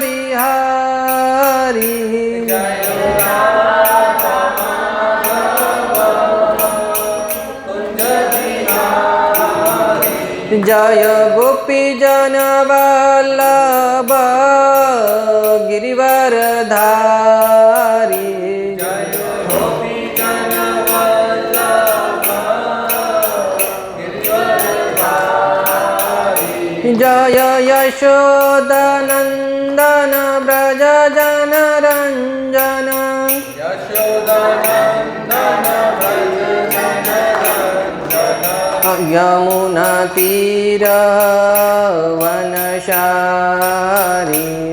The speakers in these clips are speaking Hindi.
बिहारी जय गोपी जन वल्लभ गिरिवरधारी जय गोपी जन वल्लभ गिरिवरधारी जय यशोदनंदन ब्रज जन रंजन यशोदनंदन ब्रज जन रंजन यमुना तीर वनचारी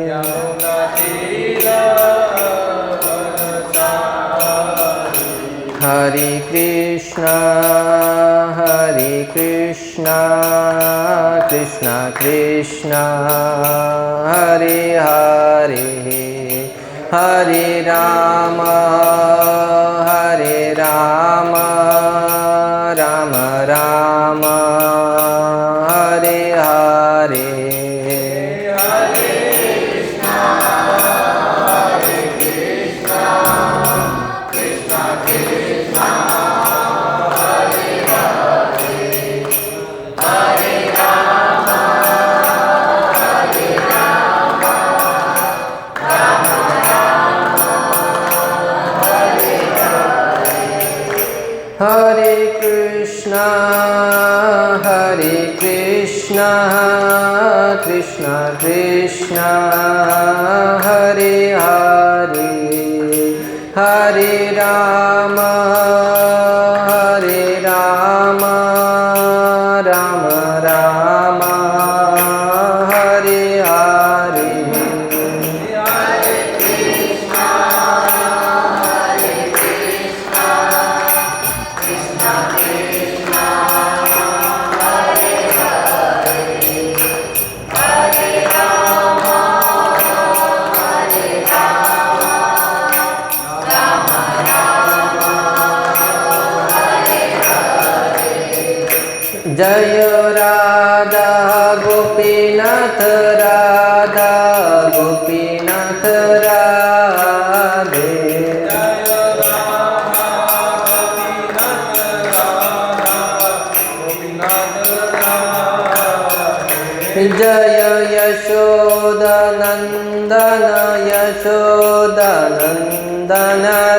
यमुना तीर वनचारी हरे कृष्ण कृष्ण कृष्ण हरे हरे हरे राम राम राम हरे हरे हरे कृष्ण कृष्ण कृष्ण हरे हरे हरे राम राम राम हरे हरे जय राधा गोपीनाथ राधा गोपीनाथ राधे जय राधा गोपीनाथ राधा गोपीनाथ राधे जय यशोदनंदन यशोदनंदन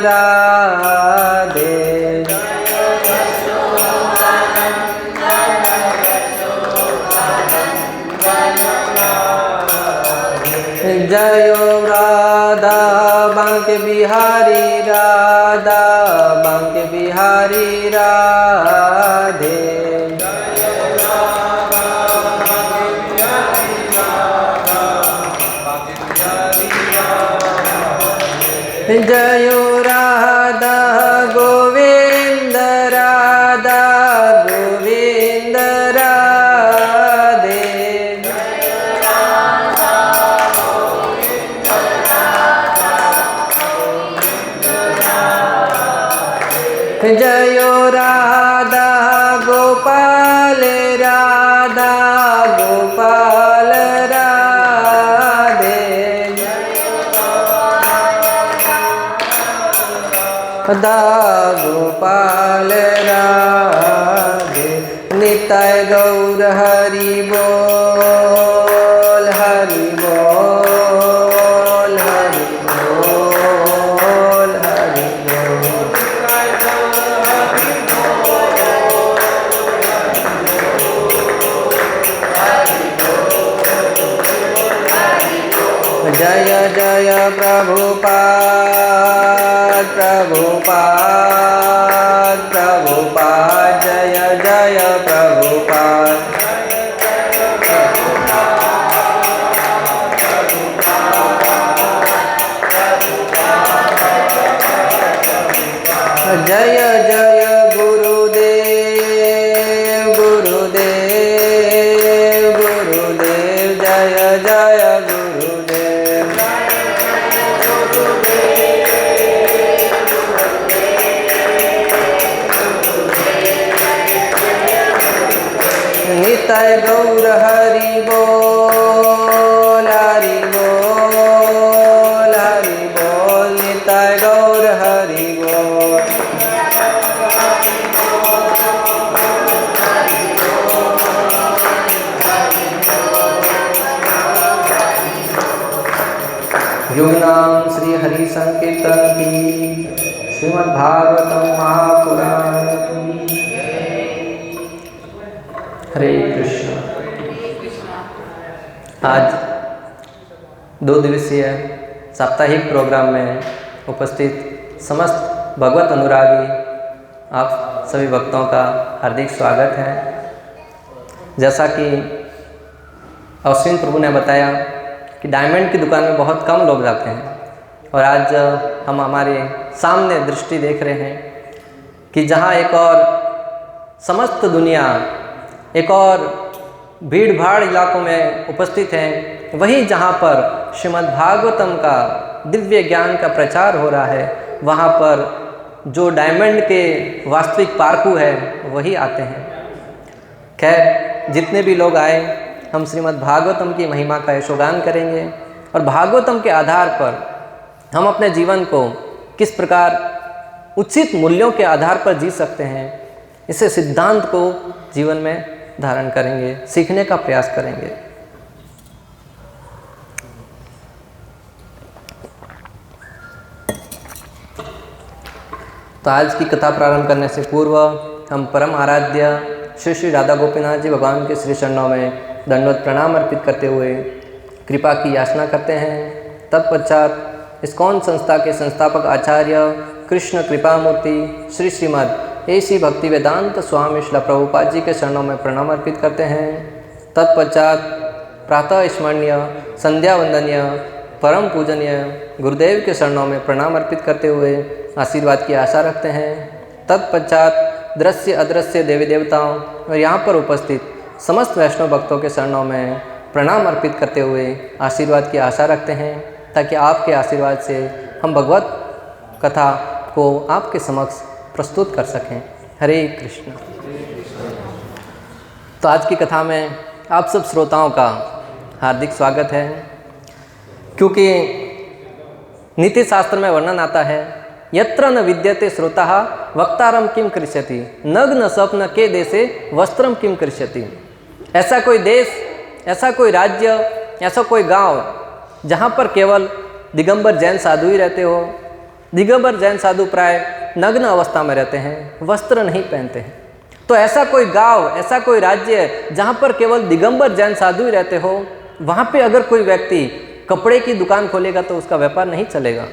राधे जय राधा बांके बिहारी राधा बांके बिहारी राधे जय राधा गोविंद राधा गोविंद राधे जय राधा गोपाल राधा गोपाल राधे राधा गोपाल राधे निताय गौर हरि बोल हरि बोल हरि बोल हरि बोल जय जय प्रभुपाद प्रभुपाद प्रभुपाद जय जय प्रभुपाद जय जय गुरुदेव गुरुदेव गुरुदेव जय जय गुरुदेव निताय गौर हरि बोल हरि बोल युगनाम श्री हरि संकीर्तन की, श्रीमद् भागवतम महापुराण की। हरे कृष्ण। आज 2 दिवसीय साप्ताहिक प्रोग्राम में उपस्थित समस्त भगवत अनुरागी आप सभी भक्तों का हार्दिक स्वागत है। जैसा कि अश्विन प्रभु ने बताया कि डायमंड की दुकान में बहुत कम लोग जाते हैं, और आज हम हमारे सामने दृष्टि देख रहे हैं कि जहाँ एक और समस्त दुनिया एक और भीड़ भाड़ इलाकों में उपस्थित हैं, वही जहाँ पर श्रीमद् भागवतम का दिव्य ज्ञान का प्रचार हो रहा है, वहाँ पर जो डायमंड के वास्तविक पारखू है वही आते हैं। खैर, जितने भी लोग आए, हम श्रीमद् भागवतम की महिमा का यशोगान करेंगे और भागवतम के आधार पर हम अपने जीवन को किस प्रकार उचित मूल्यों के आधार पर जी सकते हैं, इसे सिद्धांत को जीवन में धारण करेंगे, सीखने का प्रयास करेंगे। तो आज की कथा प्रारंभ करने से पूर्व हम परम आराध्य श्री श्री राधा गोपीनाथ जी भगवान के श्री चरणों में दंडवत प्रणाम अर्पित करते हुए कृपा की याचना करते हैं। तत्पश्चात इस्कॉन संस्था के संस्थापक आचार्य कृष्ण कृपा मूर्ति श्री श्रीमद् एसी भक्ति वेदांत स्वामी श्रील प्रभुपाद जी के चरणों में प्रणाम अर्पित करते हैं। तत्पश्चात प्रातः स्मरणीय संध्या वंदनीय परम पूजनीय गुरुदेव के चरणों में प्रणाम अर्पित करते हुए आशीर्वाद की आशा रखते हैं। तत्पश्चात दृश्य अदृश्य देवी देवताओं और यहाँ पर उपस्थित समस्त वैष्णव भक्तों के चरणों में प्रणाम अर्पित करते हुए आशीर्वाद की आशा रखते हैं, ताकि आपके आशीर्वाद से हम भगवत कथा को आपके समक्ष प्रस्तुत कर सकें। हरे कृष्ण। तो आज की कथा में आप सब श्रोताओं का हार्दिक स्वागत है, क्योंकि नीति शास्त्र में वर्णन आता है, यत्र न विद्यते श्रोता वक्तारम किम करिष्यति, नग्न स्वप्न के देशे वस्त्रम किम करिष्यति। ऐसा कोई देश, ऐसा कोई राज्य, ऐसा कोई गांव जहां पर केवल दिगंबर जैन साधु ही रहते हो। दिगंबर जैन साधु प्राय नग्न अवस्था में रहते हैं, वस्त्र नहीं पहनते हैं। तो ऐसा कोई गांव, ऐसा कोई राज्य जहां पर केवल दिगंबर जैन साधु ही रहते हो, वहां पे अगर कोई व्यक्ति कपड़े की दुकान खोलेगा तो उसका व्यापार नहीं चलेगा।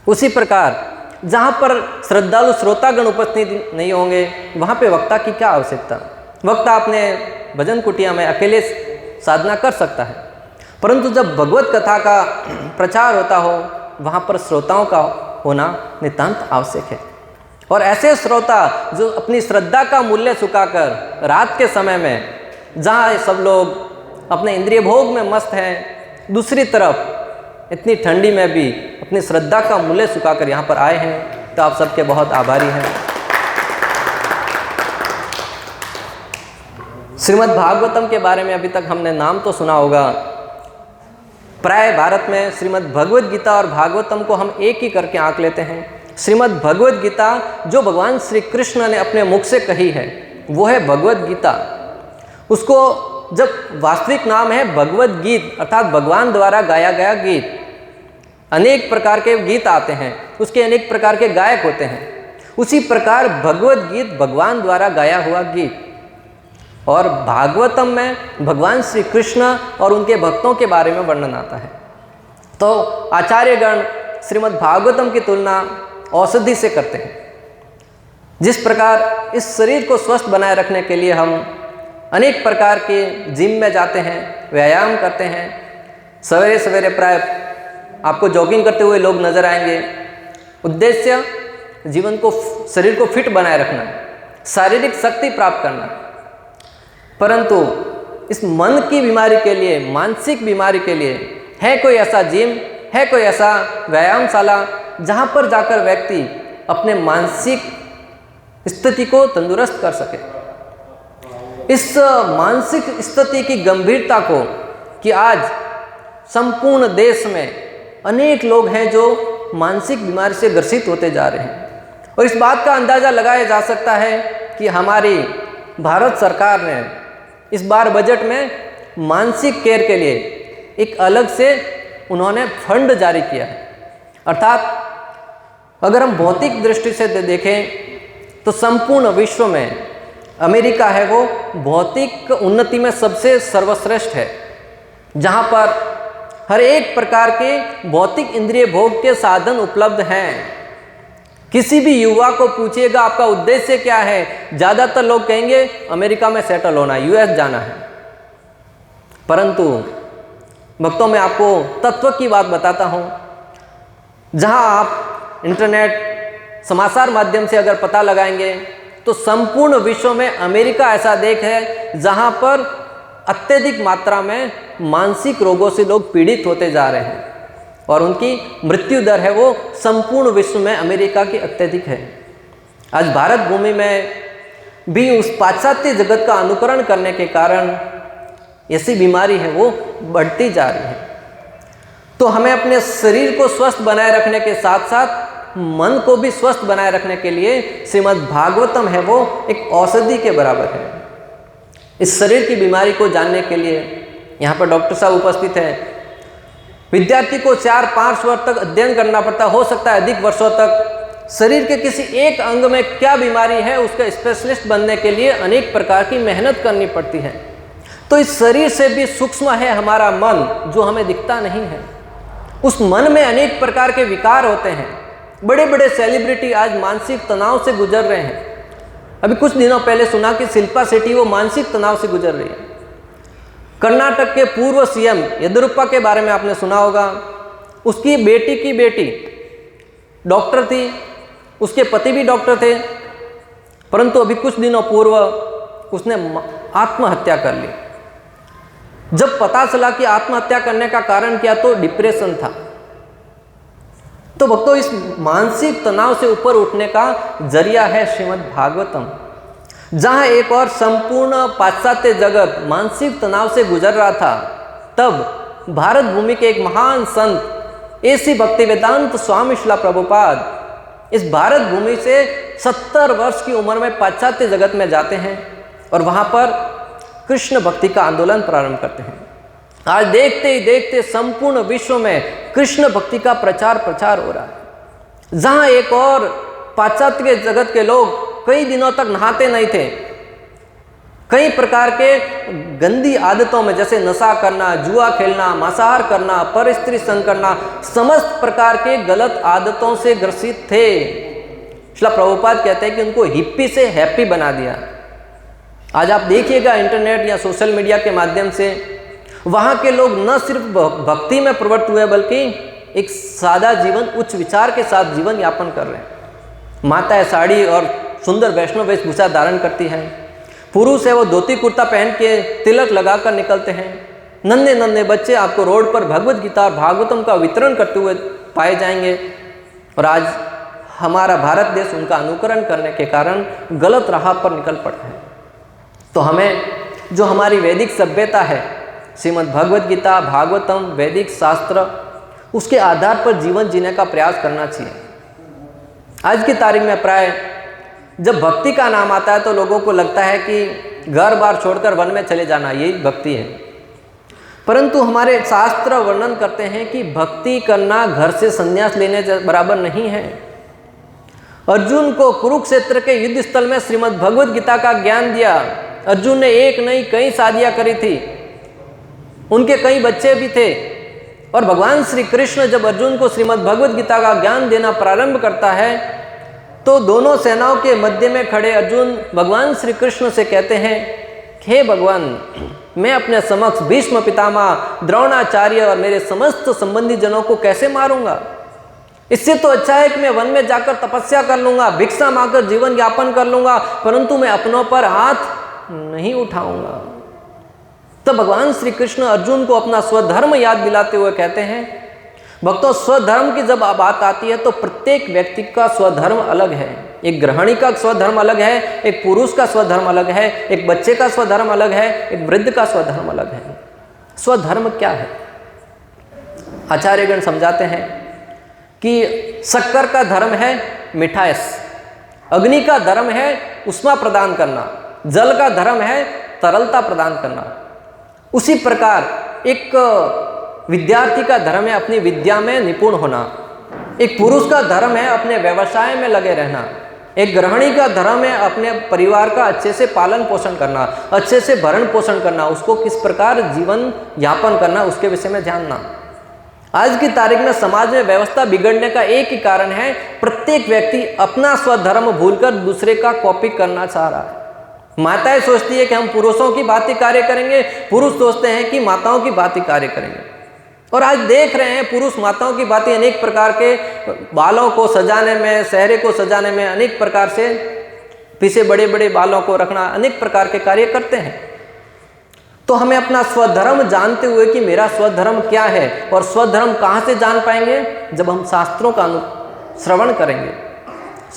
उसी प्रकार जहाँ पर श्रद्धालु श्रोतागण उपस्थित नहीं होंगे, वहाँ पे वक्ता की क्या आवश्यकता। वक्ता अपने भजन कुटिया में अकेले साधना कर सकता है, परंतु जब भगवत कथा का प्रचार होता हो, वहाँ पर श्रोताओं का होना नितांत आवश्यक है। और ऐसे श्रोता जो अपनी श्रद्धा का मूल्य चुकाकर रात के समय में, जहाँ सब लोग अपने इंद्रिय भोग में मस्त हैं, दूसरी तरफ इतनी ठंडी में भी अपनी श्रद्धा का मूल्य चुकाकर यहाँ पर आए हैं, तो आप सबके बहुत आभारी हैं। श्रीमद् भागवतम के बारे में अभी तक हमने नाम तो सुना होगा। प्राय भारत में श्रीमद् भगवद गीता और भागवतम को हम एक ही करके आंक लेते हैं। श्रीमद् भगवद गीता जो भगवान श्री कृष्ण ने अपने मुख से कही है, वो है भगवद गीता। उसको जब वास्तविक नाम है भगवद गीत, अर्थात भगवान द्वारा गाया गया गीत। अनेक प्रकार के गीत आते हैं, उसके अनेक प्रकार के गायक होते हैं। उसी प्रकार भगवद गीत भगवान द्वारा गाया हुआ गीत। और भागवतम में भगवान श्री कृष्ण और उनके भक्तों के बारे में वर्णन आता है। तो आचार्यगण श्रीमद् भागवतम की तुलना औषधि से करते हैं। जिस प्रकार इस शरीर को स्वस्थ बनाए रखने के लिए हम अनेक प्रकार के जिम में जाते हैं, व्यायाम करते हैं। सवेरे सवेरे प्राय आपको जॉगिंग करते हुए लोग नजर आएंगे। उद्देश्य जीवन को, शरीर को फिट बनाए रखना, शारीरिक शक्ति प्राप्त करना। परंतु इस मन की बीमारी के लिए, मानसिक बीमारी के लिए है कोई ऐसा जिम, है कोई ऐसा व्यायामशाला जहाँ पर जाकर व्यक्ति अपने मानसिक स्थिति को तंदुरुस्त कर सके। इस मानसिक स्थिति की गंभीरता को कि आज संपूर्ण देश में अनेक लोग हैं जो मानसिक बीमारी से ग्रसित होते जा रहे हैं, और इस बात का अंदाज़ा लगाया जा सकता है कि हमारी भारत सरकार ने इस बार बजट में मानसिक केयर के लिए एक अलग से उन्होंने फंड जारी किया है। अर्थात अगर हम भौतिक दृष्टि से देखें तो संपूर्ण विश्व में अमेरिका है वो भौतिक उन्नति में सबसे सर्वश्रेष्ठ है, जहाँ पर हर एक प्रकार के भौतिक इंद्रिय भोग के साधन उपलब्ध हैं। किसी भी युवा को पूछिएगा आपका उद्देश्य क्या है, ज़्यादातर लोग कहेंगे अमेरिका में सेटल होना, यूएस जाना है। परंतु भक्तों, मैं आपको तत्व की बात बताता हूँ। जहाँ आप इंटरनेट समाचार माध्यम से अगर पता लगाएंगे तो संपूर्ण विश्व में अमेरिका ऐसा देश है जहाँ पर अत्यधिक मात्रा में मानसिक रोगों से लोग पीड़ित होते जा रहे हैं और उनकी मृत्यु दर है वो संपूर्ण विश्व में अमेरिका की अत्यधिक है। आज भारत भूमि में भी उस पाश्चात्य जगत का अनुकरण करने के कारण ऐसी बीमारी है वो बढ़ती जा रही है। तो हमें अपने शरीर को स्वस्थ बनाए रखने के साथ साथ मन को भी स्वस्थ बनाए रखने के लिए श्रीमद् भागवतम है वो एक औषधि के बराबर है। इस शरीर की बीमारी को जानने के लिए यहाँ पर डॉक्टर साहब उपस्थित हैं। विद्यार्थी को 4-5 वर्ष तक अध्ययन करना पड़ता, हो सकता है अधिक वर्षों तक। शरीर के किसी एक अंग में क्या बीमारी है उसका स्पेशलिस्ट बनने के लिए अनेक प्रकार की मेहनत करनी पड़ती है। तो इस शरीर से भी सूक्ष्म है हमारा मन, जो हमें दिखता नहीं है। उस मन में अनेक प्रकार के विकार होते हैं। बड़े बड़े सेलिब्रिटी आज मानसिक तनाव से गुजर रहे हैं। अभी कुछ दिनों पहले सुना कि शिल्पा शेट्टी वो मानसिक तनाव से गुजर रही है। कर्नाटक के पूर्व सीएम येदियुरप्पा के बारे में आपने सुना होगा। उसकी बेटी की बेटी डॉक्टर थी, उसके पति भी डॉक्टर थे, परंतु अभी कुछ दिनों पूर्व उसने आत्महत्या कर ली। जब पता चला कि आत्महत्या करने का कारण क्या, तो डिप्रेशन था। तो भक्तों, इस मानसिक तनाव से ऊपर उठने का जरिया है श्रीमद् भागवतम। जहाँ एक और संपूर्ण पाश्चात्य जगत मानसिक तनाव से गुजर रहा था, तब भारत भूमि के एक महान संत ऐसी भक्ति वेदांत स्वामी श्रील प्रभुपाद इस भारत भूमि से 70 वर्ष की उम्र में पाश्चात्य जगत में जाते हैं और वहाँ पर कृष्ण भक्ति का आंदोलन प्रारंभ करते हैं। आज देखते ही देखते संपूर्ण विश्व में कृष्ण भक्ति का प्रचार हो रहा है। जहाँ एक और पाश्चात्य जगत के लोग कई दिनों तक नहाते नहीं थे, कई प्रकार के गंदी आदतों में, जैसे नशा करना, जुआ खेलना, मांसाहार करना, परस्त्री संग करना, समस्त प्रकार के गलत आदतों से ग्रसित थे। श्रील प्रभुपाद कहते हैं कि उनको हिप्पी से हैप्पी बना दिया। आज आप देखिएगा इंटरनेट या सोशल मीडिया के माध्यम से वहाँ के लोग न सिर्फ भक्ति में प्रवृत्त हुए बल्कि एक सादा जीवन, उच्च विचार के साथ जीवन यापन कर रहे हैं। माताएं साड़ी और सुंदर वैष्णव वेशभूषा धारण करती हैं। पुरुष है वो धोती कुर्ता पहन के तिलक लगाकर निकलते हैं। नन्हे नन्हे बच्चे आपको रोड पर भगवद गीता और भागवतम का वितरण करते हुए पाए जाएंगे। और आज हमारा भारत देश उनका अनुकरण करने के कारण गलत राह पर निकल पड़ता है। तो हमें जो हमारी वैदिक सभ्यता है, श्रीमद् भगवद गीता, भागवतम, वैदिक शास्त्र, उसके आधार पर जीवन जीने का प्रयास करना चाहिए। आज की तारीख में प्राय जब भक्ति का नाम आता है तो लोगों को लगता है कि घर बार छोड़कर वन में चले जाना यही भक्ति है। परंतु हमारे शास्त्र वर्णन करते हैं कि भक्ति करना घर से संन्यास लेने बराबर नहीं है। अर्जुन को कुरुक्षेत्र के युद्ध स्थल में श्रीमद् भगवद गीता का ज्ञान दिया। अर्जुन ने एक नहीं कई शादियां करी थी, उनके कई बच्चे भी थे। और भगवान श्री कृष्ण जब अर्जुन को श्रीमद् भगवद गीता का ज्ञान देना प्रारंभ करता है तो दोनों सेनाओं के मध्य में खड़े अर्जुन भगवान श्री कृष्ण से कहते हैं, हे भगवान, मैं अपने समक्ष भीष्म पितामह, द्रोणाचार्य और मेरे समस्त संबंधी जनों को कैसे मारूंगा? इससे तो अच्छा है कि मैं वन में जाकर तपस्या कर लूंगा, भिक्षा मांगकर जीवन यापन कर लूंगा, परंतु मैं अपनों पर हाथ नहीं उठाऊंगा। तो भगवान श्री कृष्ण अर्जुन को अपना स्वधर्म याद दिलाते हुए कहते हैं, भक्तों, स्वधर्म की जब बात आती है तो प्रत्येक व्यक्ति का स्वधर्म अलग है। एक गृहिणी का स्वधर्म अलग है, एक पुरुष का स्वधर्म अलग है, एक बच्चे का स्वधर्म अलग है, एक वृद्ध का स्वधर्म अलग है। स्वधर्म क्या है? आचार्यगण समझाते हैं कि शक्कर का धर्म है मिठास, अग्नि का धर्म है उष्मा प्रदान करना, जल का धर्म है तरलता प्रदान करना। उसी प्रकार एक विद्यार्थी का धर्म है अपनी विद्या में निपुण होना। एक पुरुष का धर्म है अपने व्यवसाय में लगे रहना। एक गृहिणी का धर्म है अपने परिवार का अच्छे से पालन पोषण करना, अच्छे से भरण पोषण करना, उसको किस प्रकार जीवन यापन करना, उसके विषय में ध्यान। आज की तारीख में समाज में व्यवस्था बिगड़ने का एक ही कारण है, प्रत्येक व्यक्ति अपना स्वधर्म भूलकर दूसरे का कॉपी करना चाह रहा है। माताएं सोचती है कि हम पुरुषों की भांति कार्य करेंगे, पुरुष सोचते हैं कि माताओं की भांति कार्य करेंगे। और आज देख रहे हैं पुरुष माताओं की भांति अनेक प्रकार के बालों को सजाने में, चेहरे को सजाने में, अनेक प्रकार से पीछे बड़े बड़े बालों को रखना, अनेक प्रकार के कार्य करते हैं। तो हमें अपना स्वधर्म जानते हुए कि मेरा स्वधर्म क्या है, और स्वधर्म कहाँ से जान पाएंगे, जब हम शास्त्रों का श्रवण करेंगे।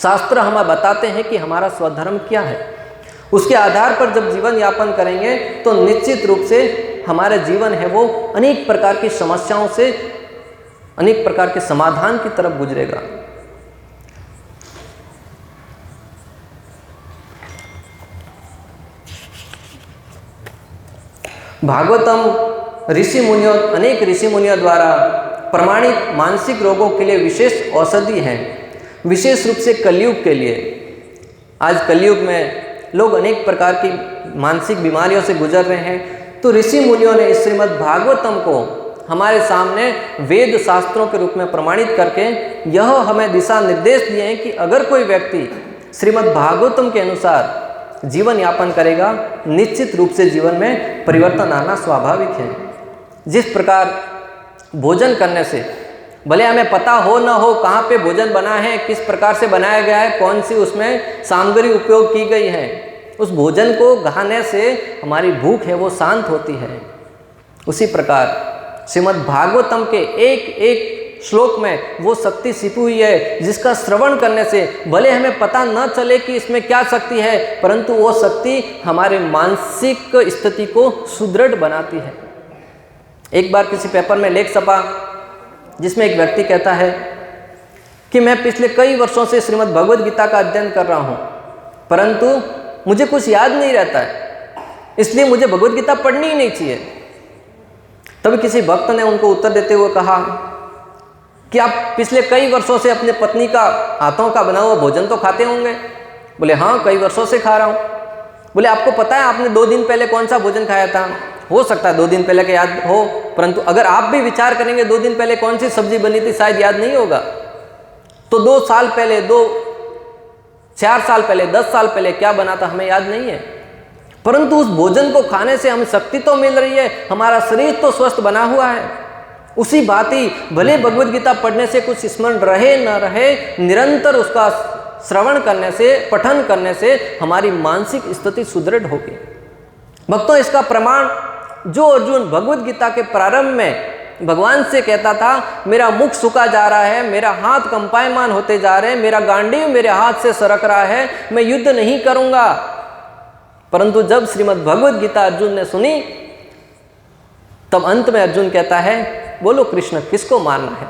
शास्त्र हमें बताते हैं कि हमारा स्वधर्म क्या है, उसके आधार पर जब जीवन यापन करेंगे तो निश्चित रूप से हमारा जीवन है वो अनेक प्रकार की समस्याओं से, अनेक प्रकार के समाधान की तरफ गुजरेगा। भागवतम ऋषि मुनियों, अनेक ऋषि मुनियों द्वारा प्रमाणित मानसिक रोगों के लिए विशेष औषधि है, विशेष रूप से कलयुग के लिए। आज कलयुग में लोग अनेक प्रकार की मानसिक बीमारियों से गुजर रहे हैं, तो ऋषि मुनियों ने इस श्रीमद् भागवतम को हमारे सामने वेद शास्त्रों के रूप में प्रमाणित करके यह हमें दिशा निर्देश दिए हैं कि अगर कोई व्यक्ति श्रीमद् भागवतम के अनुसार जीवन यापन करेगा, निश्चित रूप से जीवन में परिवर्तन आना स्वाभाविक है। जिस प्रकार भोजन करने से, भले हमें पता हो न हो कहाँ पे भोजन बना है, किस प्रकार से बनाया गया है, कौन सी उसमें सामग्री उपयोग की गई है, उस भोजन को खाने से हमारी भूख है वो शांत होती है। उसी प्रकार श्रीमद् भागवतम के एक एक श्लोक में वो शक्ति छिपी हुई है, जिसका श्रवण करने से भले हमें पता न चले कि इसमें क्या शक्ति है, परंतु वो शक्ति हमारे मानसिक स्थिति को सुदृढ़ बनाती है। एक बार किसी पेपर में लेख छपा जिसमें एक व्यक्ति कहता है कि मैं पिछले कई वर्षों से श्रीमद् भगवद गीता का अध्ययन कर रहा हूँ, परंतु मुझे कुछ याद नहीं रहता है, इसलिए मुझे भगवद गीता पढ़नी ही नहीं चाहिए। तभी किसी भक्त ने उनको उत्तर देते हुए कहा कि आप पिछले कई वर्षों से अपने पत्नी का हाथों का बना हुआ भोजन तो खाते होंगे। बोले हाँ, कई वर्षों से खा रहा हूँ। बोले आपको पता है आपने 2 दिन पहले कौन सा भोजन खाया था? हो सकता है 2 दिन पहले का याद हो, परंतु अगर आप भी विचार करेंगे 2 दिन पहले कौन सी सब्जी बनी थी, शायद याद नहीं होगा। तो 2 साल पहले, 4 साल पहले, 10 साल पहले क्या बना था हमें याद नहीं है, परंतु उस भोजन को खाने से हमें शक्ति तो मिल रही है, हमारा शरीर तो स्वस्थ बना हुआ है। उसी भांति भले भगवद गीता पढ़ने से कुछ स्मरण रहे न रहे, निरंतर उसका श्रवण करने से, पठन करने से हमारी मानसिक स्थिति सुदृढ़ होगी। भक्तों, इसका प्रमाण जो अर्जुन भगवद गीता के प्रारंभ में भगवान से कहता था मेरा मुख सूखा जा रहा है, मेरा हाथ कंपायमान होते जा रहे हैं, मेरा गांडीव मेरे हाथ से सरक रहा है, मैं युद्ध नहीं करूंगा, परंतु जब श्रीमद् भगवद गीता अर्जुन ने सुनी, तब अंत में अर्जुन कहता है बोलो कृष्ण किसको मारना है।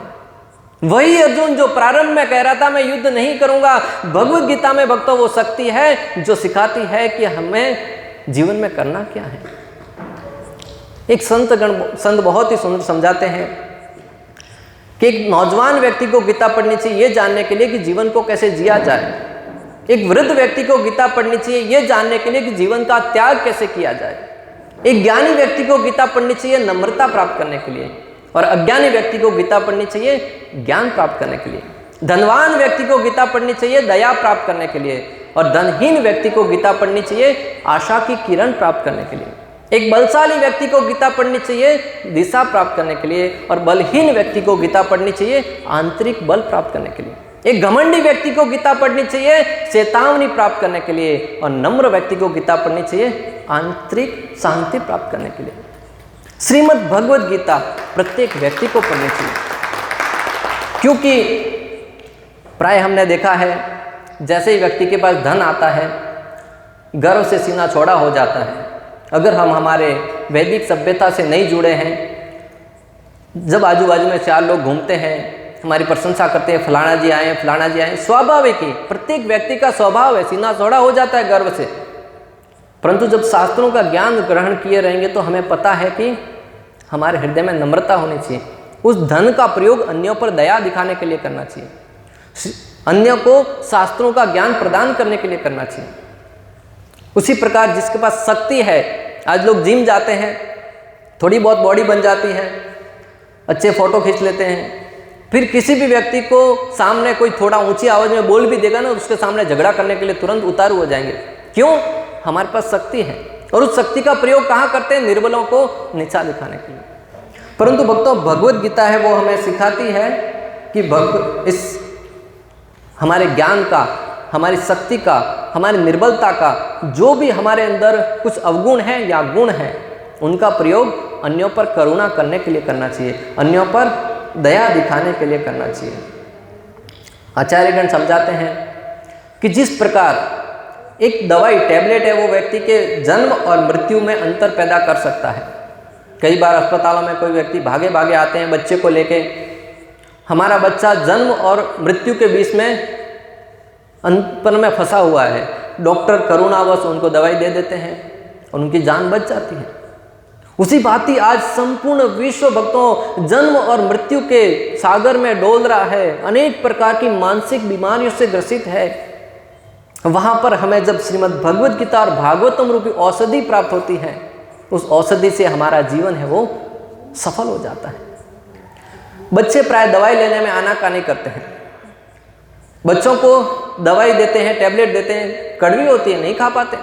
वही अर्जुन जो प्रारंभ में कह रहा था मैं युद्ध नहीं करूंगा, भगवद गीता में भक्तों वो शक्ति है जो सिखाती है कि हमें जीवन में करना क्या है। एक संत बहुत ही सुंदर समझाते हैं कि एक नौजवान व्यक्ति को गीता पढ़नी चाहिए ये जानने के लिए कि जीवन को कैसे जिया जाए। एक वृद्ध व्यक्ति को गीता पढ़नी चाहिए ये जानने के लिए कि जीवन का त्याग कैसे किया जाए। एक ज्ञानी व्यक्ति को गीता पढ़नी चाहिए नम्रता प्राप्त करने के लिए, और अज्ञानी व्यक्ति को गीता पढ़नी चाहिए ज्ञान प्राप्त करने के लिए। धनवान व्यक्ति को गीता पढ़नी चाहिए दया प्राप्त करने के लिए, और धनहीन व्यक्ति को गीता पढ़नी चाहिए आशा की किरण प्राप्त करने के लिए। एक बलशाली व्यक्ति को गीता पढ़नी चाहिए दिशा प्राप्त करने के लिए, और बलहीन व्यक्ति को गीता पढ़नी चाहिए आंतरिक बल प्राप्त करने के लिए। एक घमंडी व्यक्ति को गीता पढ़नी चाहिए चेतावनी प्राप्त करने के लिए, और नम्र व्यक्ति को गीता पढ़नी चाहिए आंतरिक शांति प्राप्त करने के लिए। श्रीमद् भगवद गीता प्रत्येक व्यक्ति को पढ़नी चाहिए, क्योंकि प्राय हमने देखा है जैसे ही व्यक्ति के पास धन आता है गर्व से सीना चौड़ा हो जाता है। अगर हम हमारे वैदिक सभ्यता से नहीं जुड़े हैं, जब आजू बाजू में 4 लोग घूमते हैं हमारी प्रशंसा करते हैं फलाना जी आए फलाना जी आए, स्वाभाविक ही प्रत्येक व्यक्ति का स्वभाव है सीना चौड़ा हो जाता है गर्व से। परंतु जब शास्त्रों का ज्ञान ग्रहण किए रहेंगे तो हमें पता है कि हमारे हृदय में नम्रता होनी चाहिए। उस धन का प्रयोग अन्यों पर दया दिखाने के लिए करना चाहिए, अन्यों को शास्त्रों का ज्ञान प्रदान करने के लिए करना चाहिए। उसी प्रकार जिसके पास शक्ति है, आज लोग जिम जाते हैं, थोड़ी बहुत बॉडी बन जाती है, अच्छे फोटो खींच लेते हैं, फिर किसी भी व्यक्ति को सामने कोई थोड़ा ऊंची आवाज में बोल भी देगा ना, उसके सामने झगड़ा करने के लिए तुरंत उतारू हो जाएंगे। क्यों? हमारे पास शक्ति है, और उस शक्ति का प्रयोग कहाँ करते हैं? निर्बलों को नीचा दिखाने के लिए। परंतु भक्तों, भगवत गीता है वो हमें सिखाती है कि इस हमारे ज्ञान का, हमारी शक्ति का, हमारी निर्बलता का, जो भी हमारे अंदर कुछ अवगुण है या गुण है, उनका प्रयोग अन्यों पर करुणा करने के लिए करना चाहिए, अन्यों पर दया दिखाने के लिए करना चाहिए। आचार्यगण समझाते हैं कि जिस प्रकार एक दवाई, टैबलेट है, वो व्यक्ति के जन्म और मृत्यु में अंतर पैदा कर सकता है। कई बार अस्पतालों में कोई व्यक्ति भागे भागे आते हैं बच्चे को लेके, हमारा बच्चा जन्म और मृत्यु के बीच में अंतर में फंसा हुआ है, डॉक्टर करुणावश उनको दवाई दे देते हैं और उनकी जान बच जाती है। उसी भांति आज संपूर्ण विश्व भक्तों जन्म और मृत्यु के सागर में डोल रहा है, अनेक प्रकार की मानसिक बीमारियों से ग्रसित है। वहां पर हमें जब श्रीमद् भगवद गीता और भागवतम रूपी औषधि प्राप्त होती है, उस औषधि से हमारा जीवन है वो सफल हो जाता है। बच्चे प्राय दवाई लेने में आनाकानी करते हैं, बच्चों को दवाई देते हैं, टैबलेट देते हैं, कड़वी होती है, नहीं खा पाते।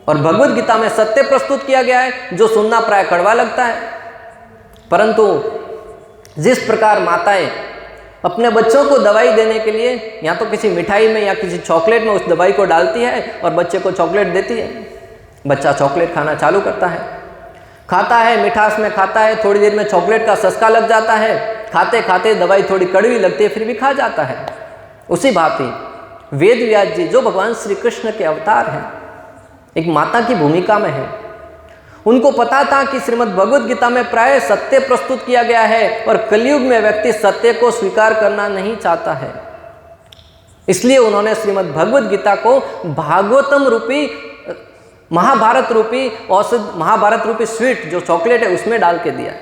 और भगवद गीता में सत्य प्रस्तुत किया गया है जो सुनना प्राय कड़वा लगता है। परंतु जिस प्रकार माताएं अपने बच्चों को दवाई देने के लिए या तो किसी मिठाई में या किसी चॉकलेट में उस दवाई को डालती है और बच्चे को चॉकलेट देती है, बच्चा चॉकलेट खाना चालू करता है, खाता है, मिठास में खाता है, थोड़ी देर में चॉकलेट का सस्का लग जाता है, खाते खाते दवाई थोड़ी कड़वी लगती है, फिर भी खा जाता है। उसी भांति वेद व्यास जी जो भगवान श्री कृष्ण के अवतार हैं, एक माता की भूमिका में है, उनको पता था कि श्रीमद् भगवद गीता में प्राय सत्य प्रस्तुत किया गया है और कलयुग में व्यक्ति सत्य को स्वीकार करना नहीं चाहता है। इसलिए उन्होंने श्रीमद् भगवद गीता को भागवतम रूपी, महाभारत रूपी औषध, महाभारत रूपी स्वीट जो चॉकलेट है उसमें डाल के दिया।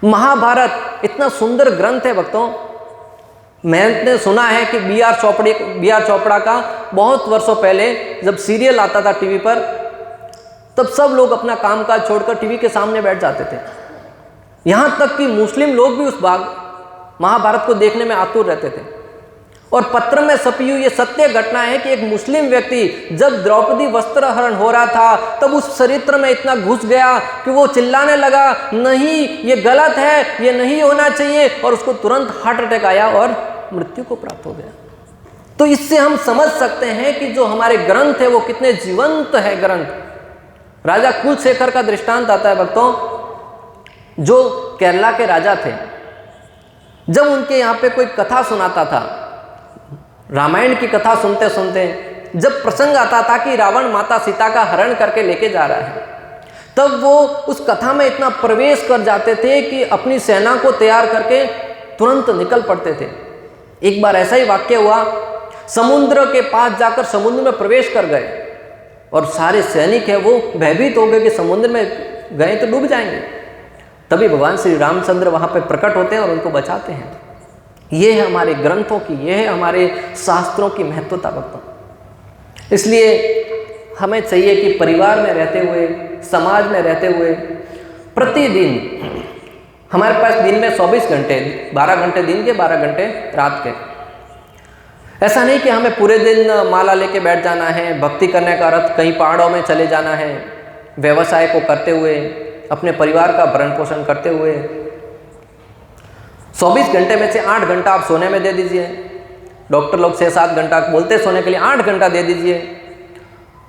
महाभारत इतना सुंदर ग्रंथ है भक्तों, मैंने सुना है कि बी आर चोपड़ा का बहुत वर्षों पहले जब सीरियल आता था टीवी पर, तब सब लोग अपना कामकाज छोड़कर टीवी के सामने बैठ जाते थे। यहाँ तक कि मुस्लिम लोग भी उस महाभारत को देखने में आतुर रहते थे। और पत्र में छपी हुई ये सत्य घटना है कि एक मुस्लिम व्यक्ति जब द्रौपदी वस्त्र हरण हो रहा था तब उस चरित्र में इतना घुस गया कि वो चिल्लाने लगा, नहीं ये गलत है, ये नहीं होना चाहिए, और उसको तुरंत हार्ट अटैक आया और मृत्यु को प्राप्त हो गया। तो इससे हम समझ सकते हैं कि जो हमारे ग्रंथ है वो कितने जीवंत है ग्रंथ। राजा कुलशेखर का दृष्टांत आता है भक्तों, जो केरला के राजा थे। जब उनके यहाँ पे कोई कथा सुनाता था, रामायण की कथा सुनते सुनते जब प्रसंग आता था कि रावण माता सीता का हरण करके लेके जा रहा है, तब वो उस कथा में इतना प्रवेश कर जाते थे कि अपनी सेना को तैयार करके तुरंत निकल पड़ते थे। एक बार ऐसा ही वाक्य हुआ, समुद्र के पास जाकर समुद्र में प्रवेश कर गए और सारे सैनिक हैं वो भयभीत हो गए कि समुद्र में गए तो डूब जाएंगे। तभी भगवान श्री रामचंद्र वहाँ पे प्रकट होते हैं और उनको बचाते हैं। ये है हमारे ग्रंथों की, ये है हमारे शास्त्रों की महत्वता भक्तों। इसलिए हमें चाहिए कि परिवार में रहते हुए, समाज में रहते हुए, प्रतिदिन हमारे पास दिन में 24 घंटे, 12 घंटे दिन के, 12 घंटे रात के। ऐसा नहीं कि हमें पूरे दिन माला लेके बैठ जाना है, भक्ति करने का अर्थ कहीं पहाड़ों में चले जाना है, व्यवसाय को करते हुए, अपने परिवार का भरण पोषण करते हुए। 24 घंटे में से 8 घंटा आप सोने में दे दीजिए। डॉक्टर लोग 6-7 घंटा बोलते सोने के लिए, 8 घंटा दे दीजिए।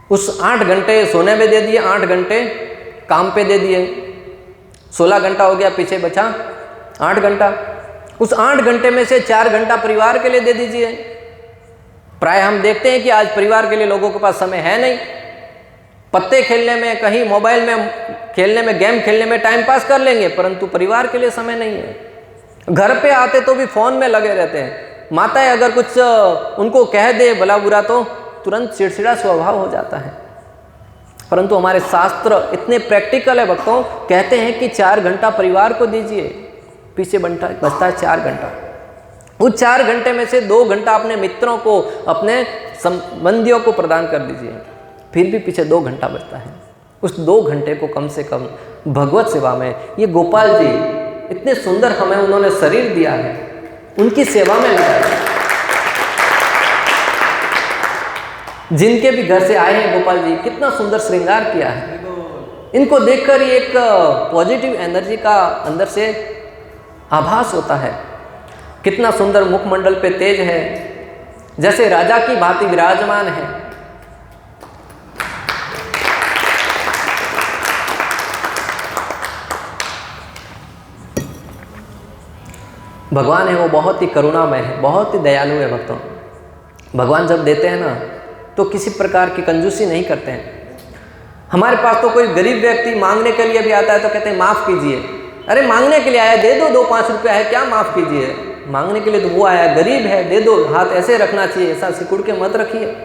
उस 8 घंटे सोने में दे दिए, 8 घंटे काम पे दे दिए, 16 घंटा हो गया, पीछे बचा 8 घंटा। उस 8 घंटे में से 4 घंटा परिवार के लिए दे दीजिए। प्राय हम देखते हैं कि आज परिवार के लिए लोगों के पास समय है नहीं। पत्ते खेलने में, कहीं मोबाइल में खेलने में, गेम खेलने में टाइम पास कर लेंगे, परंतु परिवार के लिए समय नहीं है। घर पे आते तो भी फोन में लगे रहते हैं। माताएं अगर कुछ उनको कह दे भला बुरा तो तुरंत चिड़चिड़ा स्वभाव हो जाता है। परंतु हमारे शास्त्र इतने प्रैक्टिकल है भक्तों, कहते हैं कि 4 घंटा परिवार को दीजिए, पीछे बचता है 4 घंटा। उस 4 घंटे में से 2 घंटा अपने मित्रों को, अपने संबंधियों को प्रदान कर दीजिए, फिर भी पीछे 2 घंटा बचता है। उस 2 घंटे को कम से कम भगवत सेवा में, ये गोपाल जी इतने सुंदर हमें उन्होंने शरीर दिया है, उनकी सेवा में लगाया। जिनके भी घर से आए हैं गोपाल जी, कितना सुंदर श्रृंगार किया है। इनको देखकर ही एक पॉजिटिव एनर्जी का अंदर से आभास होता है। कितना सुंदर मुखमंडल पे तेज है, जैसे राजा की भांति विराजमान है। भगवान है वो बहुत ही करुणामय है, बहुत ही दयालु है भक्तों। भगवान जब देते हैं ना तो किसी प्रकार की कंजूसी नहीं करते हैं। हमारे पास तो कोई गरीब व्यक्ति मांगने के लिए भी आता है तो कहते हैं माफ़ कीजिए। अरे मांगने के लिए आया, दे दो, 2-5 रुपया है, क्या माफ़ कीजिए। मांगने के लिए तो वो आया, गरीब है, दे दो, हाथ ऐसे रखना चाहिए, ऐसा सिकुड़ के मत रखिए।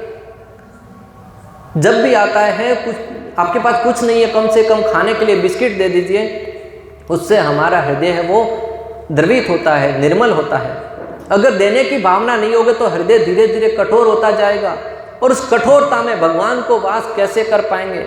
जब भी आता है, कुछ आपके पास कुछ नहीं है, कम से कम खाने के लिए बिस्किट दे दीजिए, उससे हमारा हृदय है वो द्रवित होता है, निर्मल होता है। अगर देने की भावना नहीं होगी तो हृदय धीरे धीरे कठोर होता जाएगा, और उस कठोरता में भगवान को वास कैसे कर पाएंगे।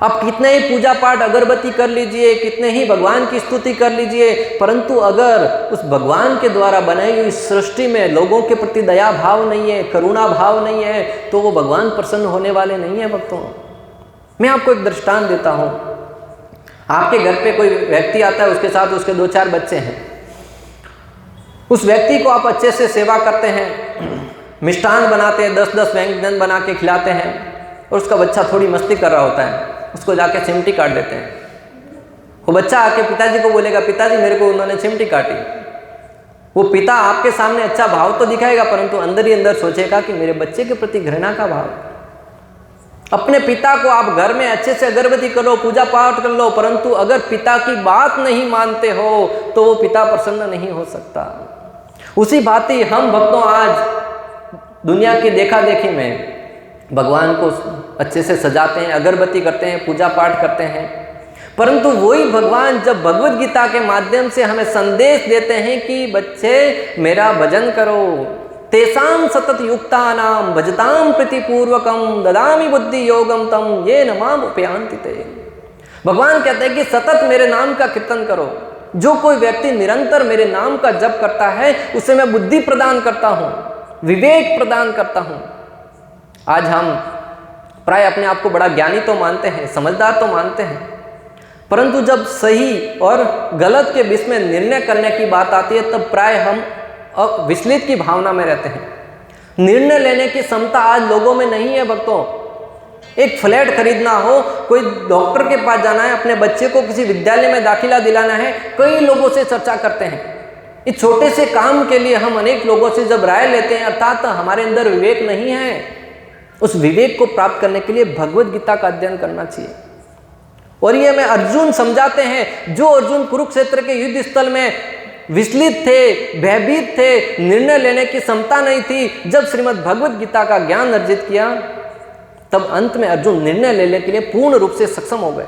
आप कितने ही पूजा पाठ अगरबत्ती कर लीजिए, कितने ही भगवान की स्तुति कर लीजिए, परंतु अगर उस भगवान के द्वारा बनाई हुई सृष्टि में लोगों के प्रति दया भाव नहीं है, करुणा भाव नहीं है, तो वो भगवान प्रसन्न होने वाले नहीं है भक्तों। मैं आपको एक दृष्टांत देता हूँ। आपके घर पे कोई व्यक्ति आता है, उसके साथ उसके 2-4 बच्चे हैं। उस व्यक्ति को आप अच्छे से सेवा करते हैं, मिष्ठान बनाते हैं, 10-10 व्यंजन बना के खिलाते हैं, और उसका बच्चा थोड़ी मस्ती कर रहा होता है, उसको जाके चिमटी काट देते हैं। वो बच्चा आके पिताजी को बोलेगा, पिताजी मेरे को उन्होंने चिमटी काटी। वो पिता आपके सामने अच्छा भाव तो दिखाएगा, परंतु अंदर ही अंदर सोचेगा कि मेरे बच्चे के प्रति घृणा का भाव। अपने पिता को आप घर में अच्छे से अगरबत्ती कर लो, पूजा पाठ कर लो, परंतु अगर पिता की बात नहीं मानते हो तो वो पिता प्रसन्न नहीं हो सकता। उसी भांति हम भक्तों आज दुनिया की देखा देखी में भगवान को अच्छे से सजाते हैं, अगरबत्ती करते हैं, पूजा पाठ करते हैं, परंतु वही भगवान जब भगवत गीता के माध्यम से हमें संदेश देते हैं कि बच्चे मेरा भजन करो, तेसाम सतत युक्तानाम भजताम प्रीतिपूर्वकम ददामि बुद्धि योगम तम ये नमाम उपयांति ते। भगवान कहते हैं कि सतत मेरे नाम का कीर्तन करो। जो कोई व्यक्ति निरंतर मेरे नाम का जप करता है उसे मैं बुद्धि प्रदान करता हूँ, विवेक प्रदान करता हूँ। आज हम प्राय अपने आप को बड़ा ज्ञानी तो मानते हैं, समझदार तो मानते हैं, परंतु जब सही और गलत के बीच में निर्णय करने की बात आती है तब प्राय हम विचलित की भावना में रहते हैं। निर्णय लेने की क्षमता आज लोगों में नहीं है भक्तों। एक फ्लैट खरीदना हो, कोई डॉक्टर के पास जाना है, अपने बच्चे को किसी विद्यालय में दाखिला दिलाना है, कई लोगों से चर्चा करते हैं। इस छोटे से काम के लिए हम अनेक लोगों से जब राय लेते हैं, अर्थात हमारे अंदर विवेक नहीं है। उस विवेक को प्राप्त करने के लिए भगवत गीता का अध्ययन करना चाहिए। और ये हमें अर्जुन समझाते हैं। जो अर्जुन कुरुक्षेत्र के युद्ध स्थल में विचलित थे, भयभीत थे, निर्णय लेने की क्षमता नहीं थी, जब श्रीमद् भगवत गीता का ज्ञान अर्जित किया तब अंत में अर्जुन निर्णय लेने के लिए पूर्ण रूप से सक्षम हो गए।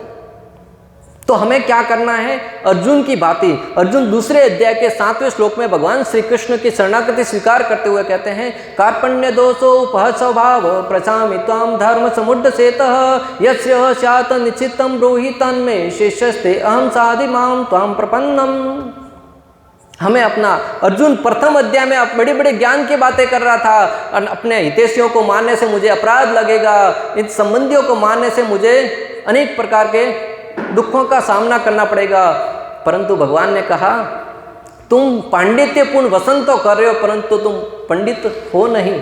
तो हमें क्या करना है? अर्जुन की भांति अर्जुन दूसरे अध्याय के 7वें श्लोक में भगवान श्री कृष्ण की शरणागति स्वीकार करते हुए कहते हैं, कार्पण्य दोषो उपह स्वभाव प्रचामि त्वां धर्म समुद्र सेतः यस्य स्यात् निश्चितं ब्रूहि तन्मे शेषस्ते अहं साधि मां त्वां प्रपन्नम। हमें अपना अर्जुन प्रथम अध्याय में बड़े बड़े ज्ञान की बातें कर रहा था, अपने हितैषियों को मारने से मुझे अपराध लगेगा, इन संबंधियों को मारने से मुझे अनेक प्रकार के दुखों का सामना करना पड़ेगा, परंतु भगवान ने कहा तुम पांडित्यपूर्ण वसन तो कर रहे हो परंतु तुम पंडित हो नहीं।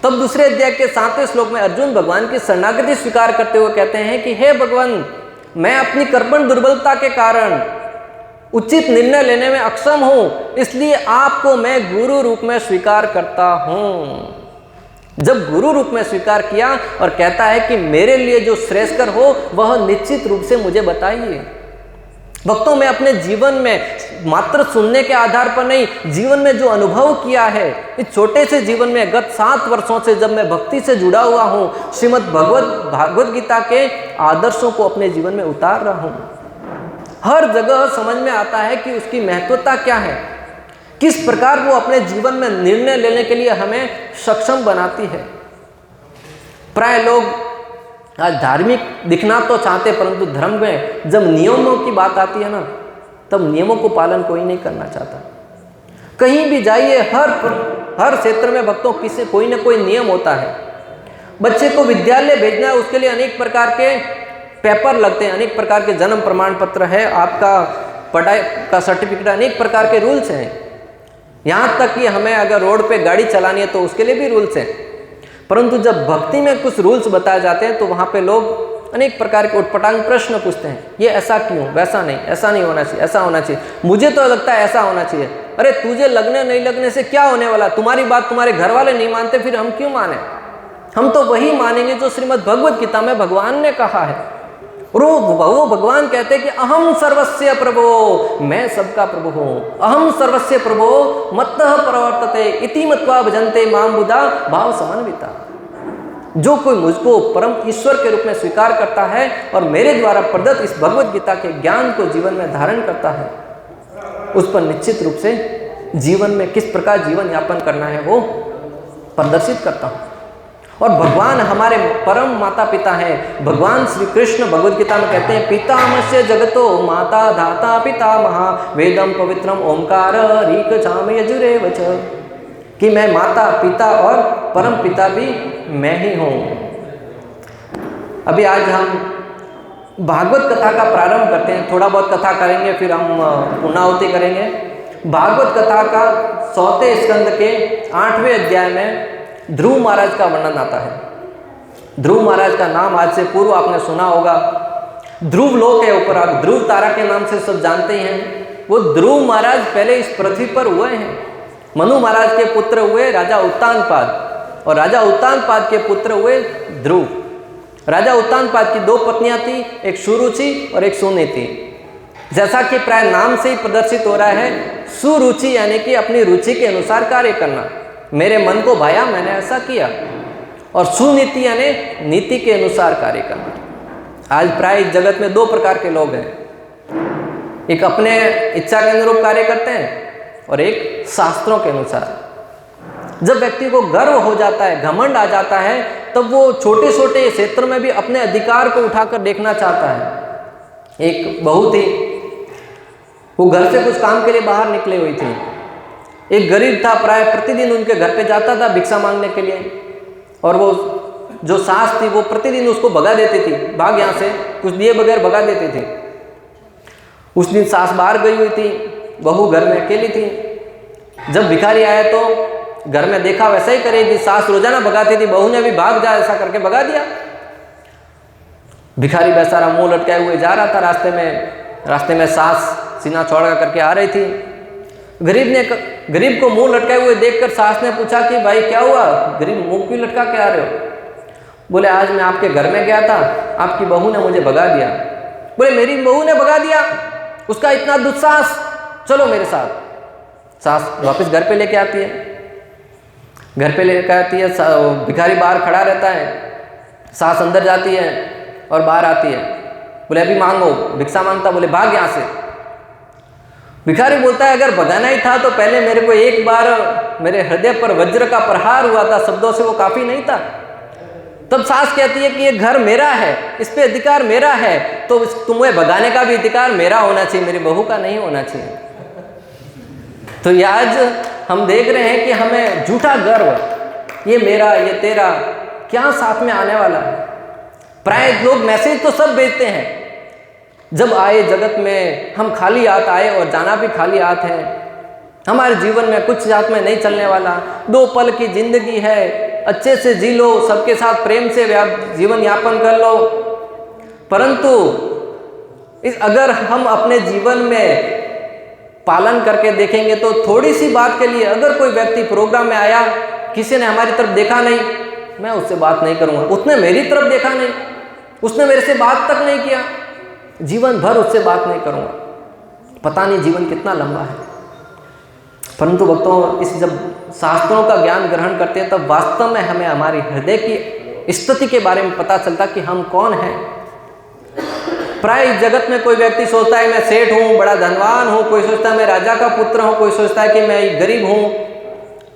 तब दूसरे अध्याय के 7वें श्लोक में अर्जुन भगवान की शरणागति स्वीकार करते हुए कहते हैं कि हे भगवान, मैं अपनी कर्मण दुर्बलता के कारण उचित निर्णय लेने में अक्षम हूं, इसलिए आपको मैं गुरु रूप में स्वीकार करता हूं। जब गुरु रूप में स्वीकार किया और कहता है कि मेरे लिए जो श्रेष्ठकर हो वह निश्चित रूप से मुझे बताइए। भक्तों में अपने जीवन में मात्र सुनने के आधार पर नहीं, जीवन में जो अनुभव किया है, इस छोटे से जीवन में गत 7 वर्षों से जब मैं भक्ति से जुड़ा हुआ हूँ, श्रीमद् भागवत गीता के आदर्शों को अपने जीवन में उतार रहा हूँ। हर जगह समझ में आता है कि उसकी महत्वता क्या है, किस प्रकार वो अपने जीवन में निर्णय लेने के लिए हमें सक्षम बनाती है। प्राय लोग आज धार्मिक दिखना तो चाहते, परंतु धर्म में जब नियमों की बात आती है ना, तब नियमों को पालन कोई नहीं करना चाहता। कहीं भी जाइए, हर क्षेत्र में भक्तों किसी कोई ना कोई नियम होता है। बच्चे को विद्यालय भेजना है, उसके लिए अनेक प्रकार के पेपर लगते हैं, अनेक प्रकार के जन्म प्रमाण पत्र है, आपका पढ़ाई का सर्टिफिकेट, अनेक प्रकार के रूल्स हैं। यहाँ तक कि हमें अगर रोड पे गाड़ी चलानी है तो उसके लिए भी रूल्स हैं। परंतु जब भक्ति में कुछ रूल्स बताए जाते हैं तो वहाँ पे लोग अनेक प्रकार के उटपटांग प्रश्न पूछते हैं, ये ऐसा क्यों, वैसा नहीं, ऐसा नहीं होना चाहिए, ऐसा होना चाहिए, मुझे तो लगता है ऐसा होना चाहिए। अरे तुझे लगने नहीं लगने से क्या होने वाला, तुम्हारी बात तुम्हारे घर वाले नहीं मानते, फिर हम क्यों माने? हम तो वही मानेंगे जो श्रीमद् भगवत गीता में भगवान ने कहा है। वो भगवान कहते हैं कि अहम सर्वस्य प्रभो, मैं सबका प्रभु हूँ। अहम सर्वस्य प्रभो मत्तः प्रवर्तते इति मत्वा भजन्ते माम बुधा भाव समन्विता। जो कोई मुझको परम ईश्वर के रूप में स्वीकार करता है और मेरे द्वारा प्रदत्त इस भगवत गीता के ज्ञान को जीवन में धारण करता है, उस पर निश्चित रूप से जीवन में किस प्रकार जीवन यापन करना है वो प्रदर्शित करता हूँ। और भगवान हमारे परम माता पिता हैं। भगवान श्री कृष्ण भगवद गीता में कहते हैं, पितामस्य जगतो माता धाता पितामहा वेदम पवित्रम ओंकार रीक छाम यजुरेव च, कि मैं माता पिता और परम पिता भी मैं ही हूँ। अभी आज हम भागवत कथा का प्रारंभ करते हैं, थोड़ा बहुत कथा करेंगे, फिर हम पुनाहुति करेंगे। भागवत कथा का 4वें स्कंद के 8वें अध्याय में ध्रुव महाराज का वर्णन आता है। ध्रुव महाराज का नाम आज से पूर्व आपने सुना होगा। ध्रुव लोक है ऊपर, आप ध्रुव तारा के नाम से सब जानते ही हैं। वो ध्रुव महाराज पहले इस पृथ्वी पर हुए हैं। मनु महाराज के पुत्र हुए राजा उत्तानपाद, और राजा उत्तानपाद के पुत्र हुए ध्रुव। राजा उत्तानपाद की 2 पत्नियां थी, एक सुरुचि और एक सुनीति। जैसा कि प्राय नाम से ही प्रदर्शित हो रहा है, सुरुचि यानी कि अपनी रुचि के अनुसार कार्य करना, मेरे मन को भाया मैंने ऐसा किया, और सुनीति यानी नीति के अनुसार कार्य करना। आज प्राय जगत में 2 प्रकार के लोग हैं, एक अपने इच्छा के अनुरूप कार्य करते हैं और एक शास्त्रों के अनुसार। जब व्यक्ति को गर्व हो जाता है, घमंड आ जाता है, तब वो छोटे छोटे क्षेत्र में भी अपने अधिकार को उठाकर देखना चाहता है। एक बहू थी, वो घर से कुछ काम के लिए बाहर निकली हुई थी। एक गरीब था, प्राय प्रतिदिन उनके घर पे जाता था भिक्षा मांगने के लिए, और वो जो सास थी वो प्रतिदिन उसको भगा देती थी, भाग यहाँ से, कुछ दिए बगैर भगा देती थी। उस दिन सास बाहर गई हुई थी, बहू घर में अकेली थी। जब भिखारी आया तो घर में देखा वैसा ही करेगी, सास रोजाना भगाती थी, बहू ने भी भाग जा ऐसा करके भगा दिया। भिखारी बेचारा मुंह लटकाए हुए जा रहा था रास्ते में सास सीना चौड़ा करके आ रही थी। गरीब को मुंह लटकाए हुए देखकर सास ने पूछा कि भाई क्या हुआ, गरीब मुंह क्यों लटका के आ रहे हो? बोले आज मैं आपके घर में गया था, आपकी बहू ने मुझे भगा दिया। बोले मेरी बहू ने भगा दिया, उसका इतना दुस्साहस, चलो मेरे साथ। सास वापस घर पे लेके आती है, घर पे लेके आती है, भिखारी बाहर खड़ा रहता है, सास अंदर जाती है और बाहर आती है। बोले अभी मांगो, भिक्षा मांगता, बोले भाग यहाँ से। भिखारी बोलता है अगर भगाना ही था तो पहले मेरे को एक बार मेरे हृदय पर वज्र का प्रहार हुआ था, शब्दों से वो काफी नहीं था। तब सास कहती है कि ये घर मेरा है, इस पे अधिकार मेरा है, तो तुम्हें भगाने का भी अधिकार मेरा होना चाहिए, मेरी बहू का नहीं होना चाहिए। तो ये आज हम देख रहे हैं कि हमें झूठा गर्व, ये मेरा ये तेरा, क्या साथ में आने वाला है। प्राय लोग मैसेज तो सब भेजते हैं, जब आए जगत में हम खाली हाथ आए और जाना भी खाली हाथ है। हमारे जीवन में कुछ हाथ में नहीं चलने वाला, 2 पल की जिंदगी है, अच्छे से जी लो, सबके साथ प्रेम से जीवन यापन कर लो। परंतु अगर हम अपने जीवन में पालन करके देखेंगे तो थोड़ी सी बात के लिए अगर कोई व्यक्ति प्रोग्राम में आया, किसी ने हमारी तरफ देखा नहीं, मैं उससे बात नहीं करूँगा, उसने मेरी तरफ देखा नहीं, उसने मेरे से बात तक नहीं किया, जीवन भर उससे बात नहीं करूँगा। पता नहीं जीवन कितना लंबा है। परंतु भक्तों, इस जब शास्त्रों का ज्ञान ग्रहण करते हैं तब वास्तव में हमें हमारी हृदय की स्थिति के बारे में पता चलता कि हम कौन हैं। प्राय इस जगत में कोई व्यक्ति सोचता है मैं सेठ हूँ, बड़ा धनवान हूँ, कोई सोचता है मैं राजा का पुत्र हूँ, कोई सोचता है कि मैं गरीब हूँ।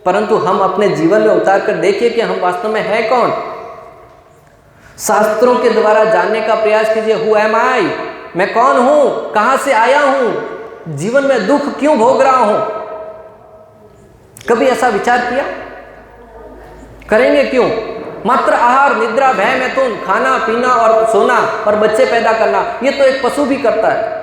परंतु हम अपने जीवन में उतार कर देखिए कि हम वास्तव में हैं कौन। शास्त्रों के द्वारा जानने का प्रयास कीजिए, हु एम आई, मैं कौन हूँ, कहाँ से आया हूँ, जीवन में दुख क्यों भोग रहा हूँ। कभी ऐसा विचार किया? करेंगे क्यों? मात्र आहार, निद्रा, भय, मैथुन, खाना पीना और सोना और बच्चे पैदा करना, ये तो एक पशु भी करता है।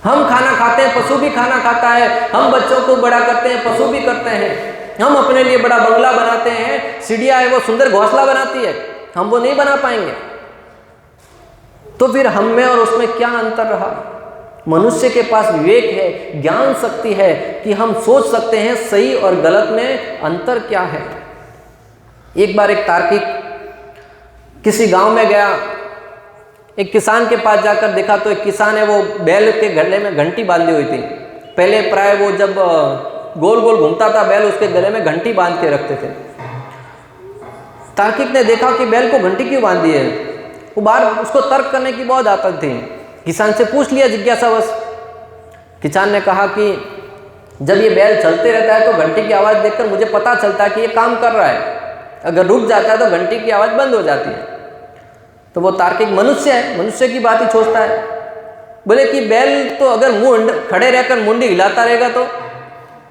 हम खाना खाते हैं, पशु भी खाना खाता है। हम बच्चों को बड़ा करते हैं, पशु भी करते हैं। हम अपने लिए बड़ा बंगला बनाते हैं, चिड़िया है वो सुंदर घोंसला बनाती है, हम वो नहीं बना पाएंगे। तो फिर हम में और उसमें क्या अंतर रहा? मनुष्य के पास विवेक है, ज्ञान शक्ति है कि हम सोच सकते हैं सही और गलत में अंतर क्या है। एक बार एक तार्किक किसी गांव में गया, एक किसान के पास जाकर देखा तो एक किसान है वो बैल के गले में घंटी बांधी हुई थी। पहले प्राय वो जब गोल गोल घूमता था बैल, उसके गले में घंटी बांध के रखते थे। तार्किक ने देखा कि बैल को घंटी क्यों बांधी है। वो बार उसको तर्क करने की बहुत आदत थी। किसान से पूछ लिया जिज्ञासावश। किसान ने कहा कि जब ये बैल चलते रहता है तो घंटी की आवाज़ देखकर मुझे पता चलता है कि ये काम कर रहा है, अगर रुक जाता है तो घंटी की आवाज़ बंद हो जाती है। तो वो तार्किक मनुष्य है, मनुष्य की बात ही सोचता है। बोले कि बैल तो अगर मुंह खड़े रहकर मुंडी हिलाता रहेगा तो,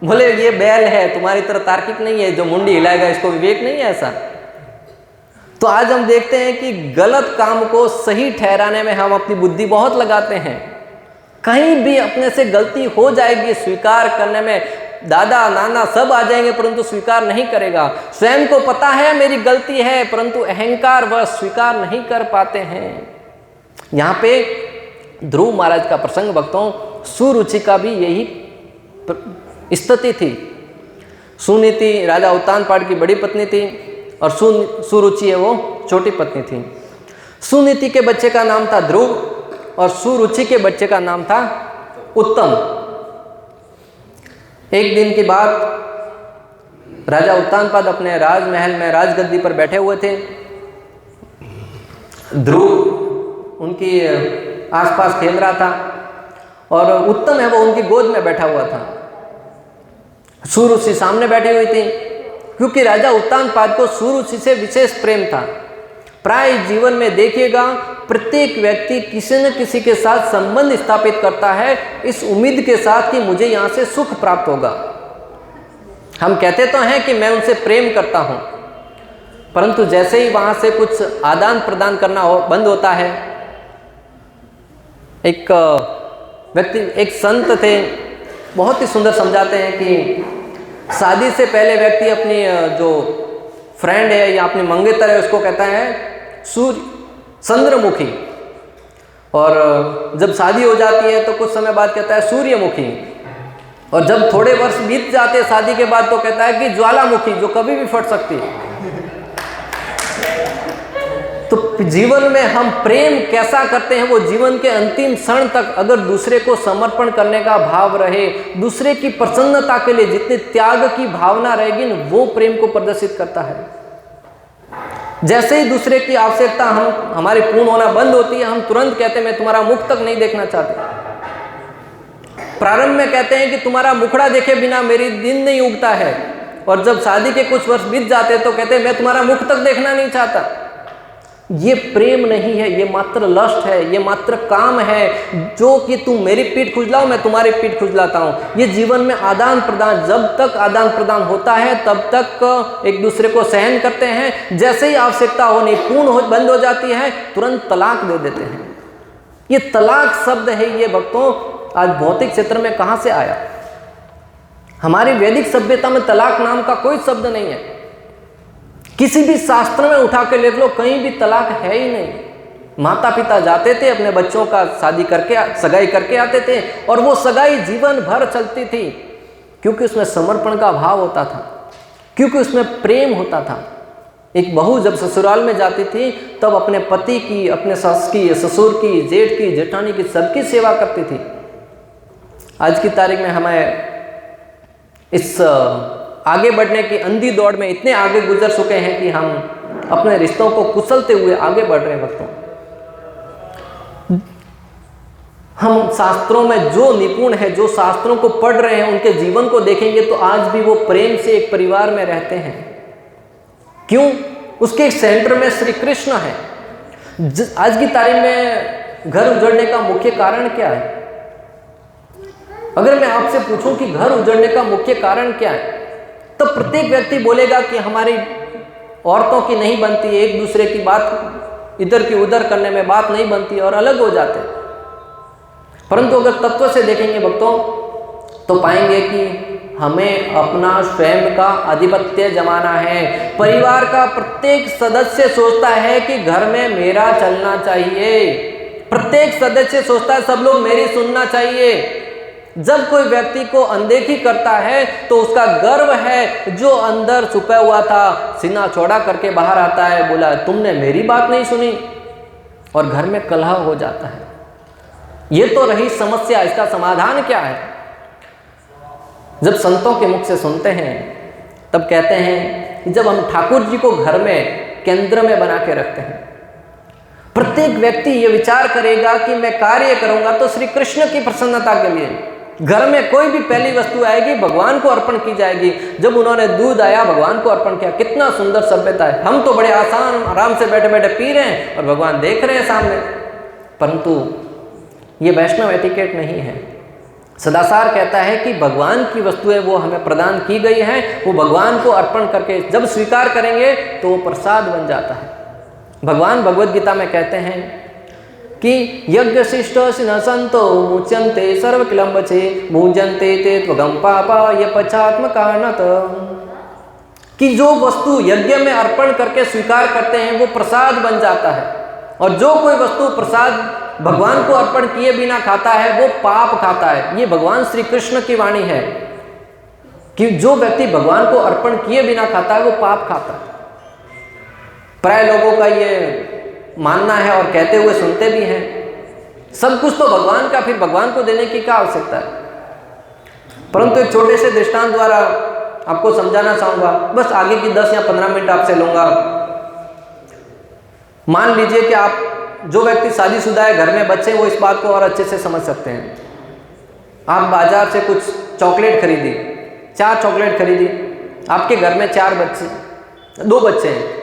बोले ये बैल है, तुम्हारी तरह तार्किक नहीं है जो मुंडी हिलाएगा, इसको विवेक नहीं है ऐसा। तो आज हम देखते हैं कि गलत काम को सही ठहराने में हम अपनी बुद्धि बहुत लगाते हैं। कहीं भी अपने से गलती हो जाएगी, स्वीकार करने में दादा नाना सब आ जाएंगे परंतु स्वीकार नहीं करेगा। स्वयं को पता है मेरी गलती है परंतु अहंकार वह स्वीकार नहीं कर पाते हैं। यहाँ पे ध्रुव महाराज का प्रसंग भक्तों, सुरुचि का भी यही स्थिति थी। सुनीति राजा उत्तानपाद की बड़ी पत्नी थी और सुरुचि है वो छोटी पत्नी थी। सुनीति के बच्चे का नाम था ध्रुव और सुरुचि के बच्चे का नाम था उत्तम। एक दिन की बात, राजा उत्तानपाद अपने राजमहल में राजगद्दी पर बैठे हुए थे। ध्रुव उनकी आसपास खेल रहा था और उत्तम है वो उनकी गोद में बैठा हुआ था। सुरुचि सामने बैठी हुई थी, क्योंकि राजा उत्तानपाद को सुरुचि से विशेष प्रेम था। प्राय जीवन में देखिएगा प्रत्येक व्यक्ति किसी न किसी के साथ संबंध स्थापित करता है इस उम्मीद के साथ कि मुझे यहाँ से सुख प्राप्त होगा। हम कहते तो हैं कि मैं उनसे प्रेम करता हूँ, परंतु जैसे ही वहाँ से कुछ आदान प्रदान करना बंद होता है। एक व्यक्ति, एक संत थे, बहुत ही सुंदर समझाते हैं कि शादी से पहले व्यक्ति अपनी जो फ्रेंड है या अपनी मंगेतर है उसको कहता है चंद्रमुखी, और जब शादी हो जाती है तो कुछ समय बाद कहता है सूर्यमुखी, और जब थोड़े वर्ष बीत जाते हैं शादी के बाद तो कहता है कि ज्वालामुखी, जो कभी भी फट सकती है। तो जीवन में हम प्रेम कैसा करते हैं, वो जीवन के अंतिम क्षण तक अगर दूसरे को समर्पण करने का भाव रहे, दूसरे की प्रसन्नता के लिए जितनी त्याग की भावना रहेगी न, वो प्रेम को प्रदर्शित करता है। जैसे ही दूसरे की आवश्यकता हमारी पूर्ण होना बंद होती है, हम तुरंत कहते हैं मैं तुम्हारा मुख तक नहीं देखना चाहते। प्रारंभ में कहते हैं कि तुम्हारा मुखड़ा देखे बिना मेरी दिन नहीं उगता है, और जब शादी के कुछ वर्ष बीत जाते हैं तो कहते हैं मैं तुम्हारा मुख तक देखना नहीं चाहता। ये प्रेम नहीं है, ये मात्र लस्ट है, ये मात्र काम है, जो कि तुम मेरी पीठ खुजलाओ मैं तुम्हारी पीठ खुजलाता हूँ। ये जीवन में आदान प्रदान, जब तक आदान प्रदान होता है तब तक एक दूसरे को सहन करते हैं। जैसे ही आवश्यकता होनी बंद हो जाती है तुरंत तलाक दे देते हैं। ये तलाक शब्द है, ये भक्तों आज भौतिक क्षेत्र में कहाँ से आया? हमारी वैदिक सभ्यता में तलाक नाम का कोई शब्द नहीं है। किसी भी शास्त्र में उठा के ले लो, कहीं भी तलाक है ही नहीं। माता पिता जाते थे अपने बच्चों का शादी करके सगाई करके आते थे, और वो सगाई जीवन भर चलती थी, क्योंकि उसमें समर्पण का भाव होता था, क्योंकि उसमें प्रेम होता था। एक बहू जब ससुराल में जाती थी तब अपने पति की, अपने सास की, ससुर की, जेठ की, जेठानी की, सबकी सेवा करती थी। आज की तारीख में हमें इस आगे बढ़ने की अंधी दौड़ में इतने आगे गुजर चुके हैं कि हम अपने रिश्तों को कुचलते हुए आगे बढ़ रहे हैं। भक्तों, हम शास्त्रों में जो निपुण है, जो शास्त्रों को पढ़ रहे हैं, उनके जीवन को देखेंगे तो आज भी वो प्रेम से एक परिवार में रहते हैं। क्यों? उसके सेंटर में श्री कृष्ण है। आज की तारीख में घर उजड़ने का मुख्य कारण क्या है? अगर मैं आपसे पूछूं कि घर उजड़ने का मुख्य कारण क्या है, तो प्रत्येक व्यक्ति बोलेगा कि हमारी औरतों की नहीं बनती, एक दूसरे की बात इधर की उधर करने में बात नहीं बनती और अलग हो जाते हैं। परंतु अगर तत्व से देखेंगे भक्तों, तो पाएंगे कि हमें अपना स्वयं का आधिपत्य जमाना है। परिवार का प्रत्येक सदस्य सोचता है कि घर में मेरा चलना चाहिए। प्रत्येक सदस्य सोचता है सब लोग मेरी सुनना चाहिए। जब कोई व्यक्ति को अनदेखी करता है तो उसका गर्व है जो अंदर छुपा हुआ था, सीना चौड़ा करके बाहर आता है, बोला तुमने मेरी बात नहीं सुनी, और घर में कलह हो जाता है। ये तो रही समस्या। इसका समाधान क्या है? जब संतों के मुख से सुनते हैं तब कहते हैं कि जब हम ठाकुर जी को घर में केंद्र में बना के रखते हैं, प्रत्येक व्यक्ति ये विचार करेगा कि मैं कार्य करूंगा तो श्री कृष्ण की प्रसन्नता के लिए। घर में कोई भी पहली वस्तु आएगी भगवान को अर्पण की जाएगी। जब उन्होंने दूध आया भगवान को अर्पण किया, कितना सुंदर सभ्यता है। हम तो बड़े आसान आराम से बैठे बैठे पी रहे हैं और भगवान देख रहे हैं सामने। परंतु ये वैष्णव एटिकेट नहीं है। सदाचार कहता है कि भगवान की वस्तुएं वो हमें प्रदान की गई हैं, वो भगवान को अर्पण करके जब स्वीकार करेंगे तो वो प्रसाद बन जाता है। भगवान भगवद गीता में कहते हैं कि यज्ञ शिष्ट न संतो मुच्यन्ते सर्व किलम्बचे भूजन्ते ते त्वगम पापा ये पश्चात्म कारणत, कि जो वस्तु यज्ञ में अर्पण करके स्वीकार करते हैं वो प्रसाद बन जाता है, और जो कोई वस्तु प्रसाद भगवान को अर्पण किए बिना खाता है वो पाप खाता है। ये भगवान श्री कृष्ण की वाणी है कि जो व्यक्ति भगवान को अर्पण किए बिना खाता है वो पाप खाता है। प्राय लोगों का ये मानना है और कहते हुए सुनते भी हैं, सब कुछ तो भगवान का, फिर भगवान को देने की क्या आवश्यकता है। परंतु एक छोटे से दृष्टांत द्वारा आपको समझाना चाहूँगा, बस आगे की 10 या 15 मिनट आपसे लूँगा। मान लीजिए कि आप जो व्यक्ति शादीशुदा है, घर में बच्चे, वो इस बात को और अच्छे से समझ सकते हैं। आप बाजार से कुछ चॉकलेट खरीदी, 4 चॉकलेट खरीदी, आपके घर में 4 बच्चे, 2 बच्चे हैं,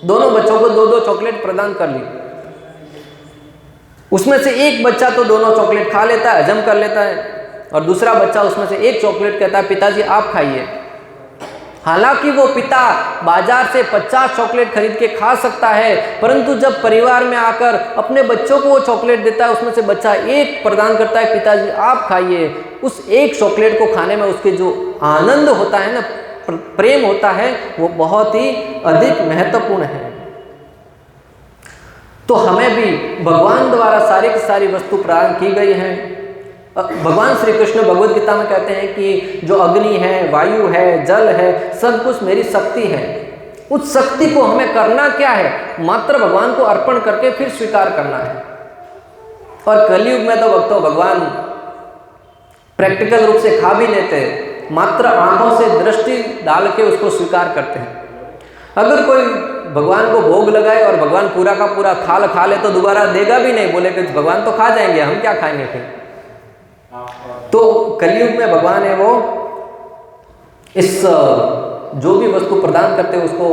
दोनों बच्चों को 2-2 चॉकलेट प्रदान कर ली। उसमें से एक बच्चा तो दोनों चॉकलेट खा लेता है, हजम कर लेता है, और दूसरा बच्चा उसमें से एक चॉकलेट कहता है पिताजी आप खाइए। हालांकि वो पिता बाजार से 50 चॉकलेट खरीद के खा सकता है, परंतु जब परिवार में आकर अपने बच्चों को वो चॉकलेट देता है, उसमें से बच्चा एक प्रदान करता है पिताजी आप खाइए। उस एक चॉकलेट को खाने में उसके जो आनंद होता है ना, प्रेम होता है, वो बहुत ही अधिक महत्वपूर्ण है। तो हमें भी भगवान द्वारा सारी की सारी वस्तु प्रदान की गई है। भगवान श्री कृष्ण भगवद गीता में कहते हैं कि जो अग्नि है, वायु है, जल है, सब कुछ मेरी शक्ति है। उस शक्ति को हमें करना क्या है? मात्र भगवान को अर्पण करके फिर स्वीकार करना है। और कलयुग में तो भक्तों भगवान प्रैक्टिकल रूप से खा भी लेते हैं, मात्र आंखों से दृष्टि डाल के उसको स्वीकार करते हैं। अगर कोई भगवान को भोग लगाए और भगवान पूरा का पूरा थाल खा ले तो दोबारा देगा भी नहीं, बोले कि भगवान तो खा जाएंगे, हम क्या खाएंगे फिर। तो कलयुग में भगवान है वो इस जो भी वस्तु प्रदान करते हैं उसको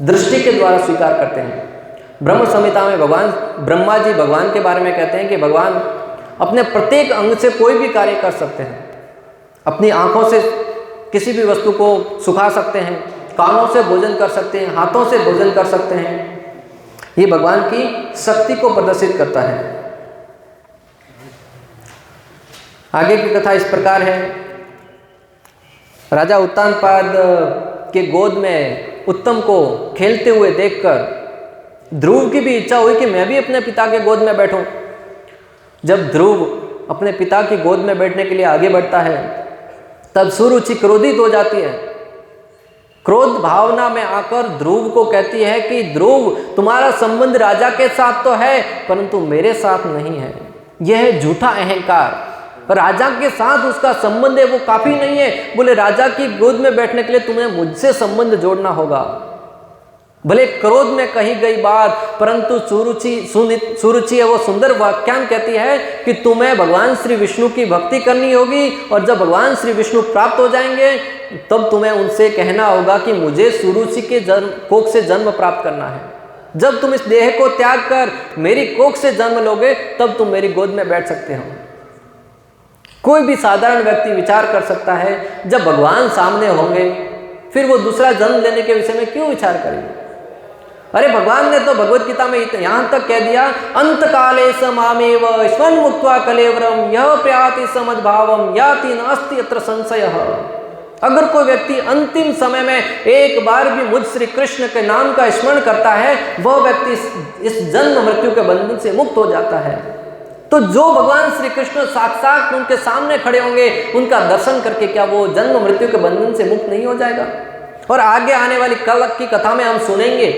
दृष्टि के द्वारा स्वीकार करते हैं। ब्रह्म संहिता में भगवान ब्रह्मा जी भगवान के बारे में कहते हैं कि भगवान अपने प्रत्येक अंग से कोई भी कार्य कर सकते हैं। अपनी आंखों से किसी भी वस्तु को सुखा सकते हैं, कानों से भोजन कर सकते हैं, हाथों से भोजन कर सकते हैं। ये भगवान की शक्ति को प्रदर्शित करता है। आगे की कथा इस प्रकार है। राजा उत्तानपाद के गोद में उत्तम को खेलते हुए देखकर ध्रुव की भी इच्छा हुई कि मैं भी अपने पिता के गोद में बैठूं। जब ध्रुव अपने पिता की गोद में बैठने के लिए आगे बढ़ता है तब सुरुचि क्रोधित हो जाती है। क्रोध भावना में आकर ध्रुव को कहती है कि ध्रुव तुम्हारा संबंध राजा के साथ तो है परंतु मेरे साथ नहीं है। यह है झूठा अहंकार। राजा के साथ उसका संबंध है वो काफी नहीं है। बोले राजा की गोद में बैठने के लिए तुम्हें मुझसे संबंध जोड़ना होगा। भले क्रोध में कही गई बात, परंतु सुरुचि है वो सुंदर वाक्यांश कहती है कि तुम्हें भगवान श्री विष्णु की भक्ति करनी होगी, और जब भगवान श्री विष्णु प्राप्त हो जाएंगे तब तुम्हें उनसे कहना होगा कि मुझे सुरुचि के कोख से जन्म प्राप्त करना है। जब तुम इस देह को त्याग कर मेरी कोख से जन्म लोगे तब तुम मेरी गोद में बैठ सकते हो। कोई भी साधारण व्यक्ति विचार कर सकता है जब भगवान सामने होंगे फिर वो दूसरा जन्म लेने के विषय में क्यों विचार करेंगे। अरे भगवान ने तो भगवत गीता में यहाँ तक कह दिया, अंत काले समामेव स्वयं मुक्त्वा कलेवरम यह प्रयाति समद्भावम याति नास्ति अत्र संशयः। अगर कोई व्यक्ति अंतिम समय में एक बार भी मुझ श्री कृष्ण के नाम का स्मरण करता है वह व्यक्ति इस जन्म मृत्यु के बंधन से मुक्त हो जाता है। तो जो भगवान श्री कृष्ण साक्षात उनके सामने खड़े होंगे उनका दर्शन करके क्या वो जन्म मृत्यु के बंधन से मुक्त नहीं हो जाएगा। और आगे आने वाली कल की कथा में हम सुनेंगे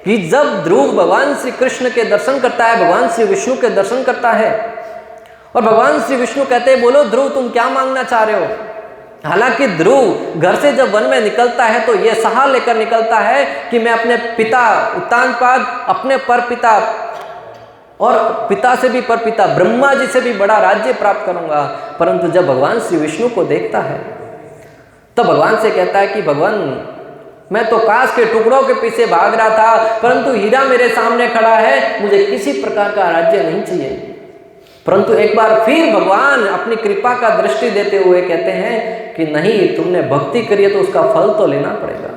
कि जब ध्रुव भगवान श्री कृष्ण के दर्शन करता है, भगवान श्री विष्णु के दर्शन करता है, और भगवान श्री विष्णु कहते हैं बोलो ध्रुव तुम क्या मांगना चाह रहे हो। हालांकि ध्रुव घर से जब वन में निकलता है तो यह सहा लेकर निकलता है कि मैं अपने पिता उत्तानपाद, अपने परपिता और पिता से भी परपिता ब्रह्मा जी से भी बड़ा राज्य प्राप्त करूंगा। परंतु जब भगवान श्री विष्णु को देखता है तो भगवान से कहता है कि भगवान मैं तो कांच के टुकड़ों के पीछे भाग रहा था, परंतु हीरा मेरे सामने खड़ा है, मुझे किसी प्रकार का राज्य नहीं चाहिए। परंतु एक बार फिर भगवान अपनी कृपा का दृष्टि देते हुए कहते हैं कि नहीं, तुमने भक्ति करी है तो उसका फल तो लेना पड़ेगा।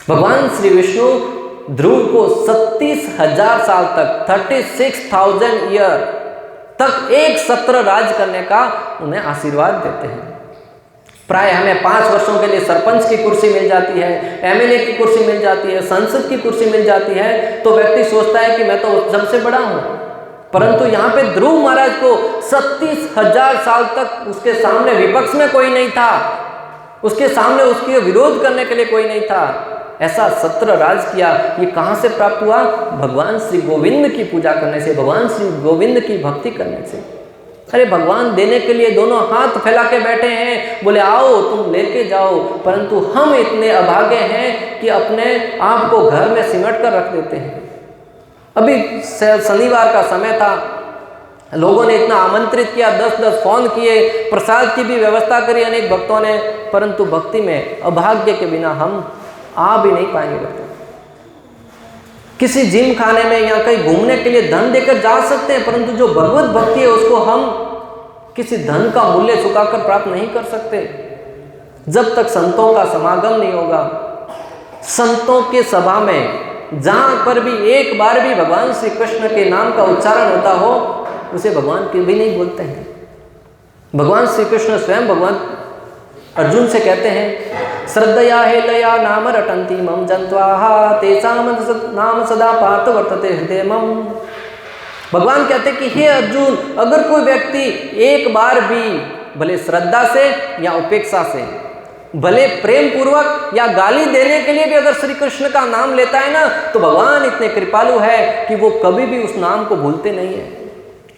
भगवान श्री विष्णु ध्रुव को 37,000 साल तक 36,000 ईयर तक एक सत्र राज करने का उन्हें आशीर्वाद देते हैं। प्राय हमें 5 वर्षों के लिए सरपंच की कुर्सी मिल जाती है, एमएलए की कुर्सी मिल जाती है, संसद की कुर्सी मिल जाती है, तो व्यक्ति सोचता है कि मैं तो सबसे बड़ा हूं। परंतु यहाँ पे ध्रुव महाराज को 37,000 साल तक उसके सामने विपक्ष में कोई नहीं था, उसके सामने उसके विरोध करने के लिए कोई नहीं था। ऐसा सत्र राज किया। ये कहाँ से प्राप्त हुआ? भगवान श्री गोविंद की पूजा करने से, भगवान श्री गोविंद की भक्ति करने से। अरे भगवान देने के लिए दोनों हाथ फैला के बैठे हैं, बोले आओ तुम लेके जाओ, परंतु हम इतने अभागे हैं कि अपने आप को घर में सिमट कर रख देते हैं। अभी शनिवार का समय था, लोगों ने इतना आमंत्रित किया, 10-10 फोन किए, प्रसाद की भी व्यवस्था करी अनेक भक्तों ने, परंतु भक्ति में अभाग्य के बिना हम आ भी नहीं पाएंगे। भक्तों, किसी जिम खाने में या कहीं घूमने के लिए धन देकर जा सकते हैं, परंतु जो भगवत भक्ति है उसको हम किसी धन का मूल्य चुकाकर प्राप्त नहीं कर सकते। जब तक संतों का समागम नहीं होगा, संतों के सभा में जहां पर भी एक बार भी भगवान श्री कृष्ण के नाम का उच्चारण होता हो, उसे भगवान कभी नहीं बोलते हैं। भगवान श्री कृष्ण स्वयं भगवान अर्जुन से कहते हैं, श्रद्धया हेलया नाम रटंती मम जंत्वाहा तेषाम नाम सदा पार्थ वर्तते हृदय मम। भगवान कहते कि हे अर्जुन, अगर कोई व्यक्ति एक बार भी भले श्रद्धा से या उपेक्षा से, भले प्रेम पूर्वक या गाली देने के लिए भी अगर श्री कृष्ण का नाम लेता है ना, तो भगवान इतने कृपालु है कि वो कभी भी उस नाम को भूलते नहीं है।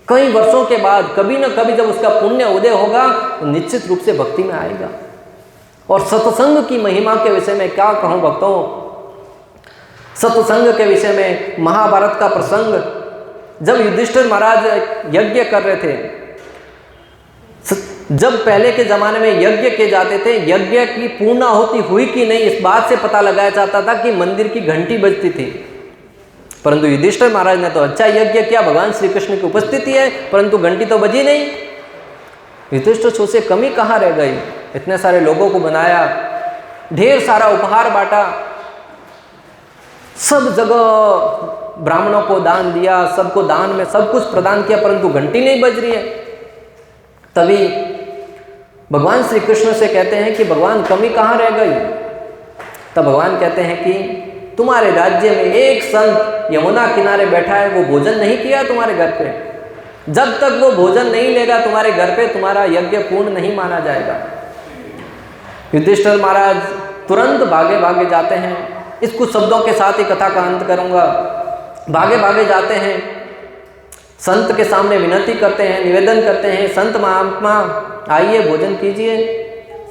कई वर्षों के बाद कभी ना कभी जब उसका पुण्य उदय होगा तो निश्चित रूप से भक्ति में आएगा। और सत्संग की महिमा के विषय में क्या कहूँ भक्तों, सत्संग के विषय में महाभारत का प्रसंग, जब युधिष्ठिर महाराज यज्ञ कर रहे थे, जब पहले के जमाने में यज्ञ किए जाते थे, यज्ञ की पूर्णाहुति हुई कि नहीं इस बात से पता लगाया जाता था कि मंदिर की घंटी बजती थी। परंतु युधिष्ठिर महाराज ने तो अच्छा यज्ञ किया, भगवान श्री कृष्ण की उपस्थिति है, परंतु घंटी तो बजी नहीं। युधिष्ठिर सोचे कमी कहाँ रह गई, इतने सारे लोगों को बनाया, ढेर सारा उपहार बांटा, सब जगह ब्राह्मणों को दान दिया, सबको दान में सब कुछ प्रदान किया, परंतु घंटी नहीं बज रही है। तभी भगवान श्री कृष्ण से कहते हैं कि भगवान कमी कहाँ रह गई। तब भगवान कहते हैं कि तुम्हारे राज्य में एक संत यमुना किनारे बैठा है, वो भोजन नहीं किया तुम्हारे घर पे, जब तक वो भोजन नहीं लेगा तुम्हारे घर पे तुम्हारा यज्ञ पूर्ण नहीं माना जाएगा। युधिष्ठिर महाराज तुरंत भागे भागे जाते हैं। इस कुछ शब्दों के साथ ही कथा का अंत करूंगा। भागे भागे जाते हैं, संत के सामने विनती करते हैं, निवेदन करते हैं, संत महात्मा आइए भोजन कीजिए।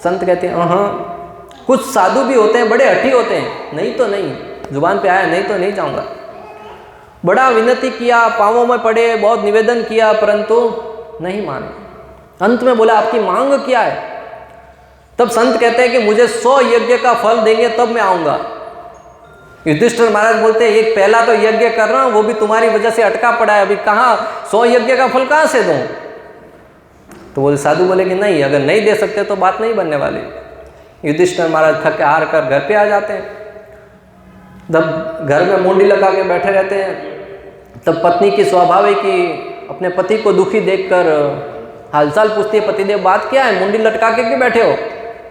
संत कहते हैं हाँ। कुछ साधु भी होते हैं, बड़े हठी होते हैं, नहीं तो नहीं, जुबान पे आया नहीं तो नहीं जाऊंगा। बड़ा विनती किया, पांवों में पड़े, बहुत निवेदन किया, परंतु नहीं माने। अंत में बोला आपकी मांग क्या है? तब संत कहते हैं कि मुझे 100 यज्ञ का फल देंगे तब मैं आऊंगा। युधिष्ठिर महाराज बोलते हैं एक पहला तो यज्ञ कर रहा हूं, वो भी तुम्हारी वजह से अटका पड़ा है, अभी कहाँ 100 यज्ञ का फल कहाँ से दूं? तो बोले साधु बोले कि नहीं, अगर नहीं दे सकते तो बात नहीं बनने वाली। युधिष्ठिर महाराज थक हार कर घर पे आ जाते हैं। तब घर में मुंडी लगा के बैठे रहते हैं। तब पत्नी की स्वाभाविक ही अपने पति को दुखी देखकर हालचाल पूछती है, पतिदेव बात क्या है, मुंडी लटका के क्यों बैठे हो?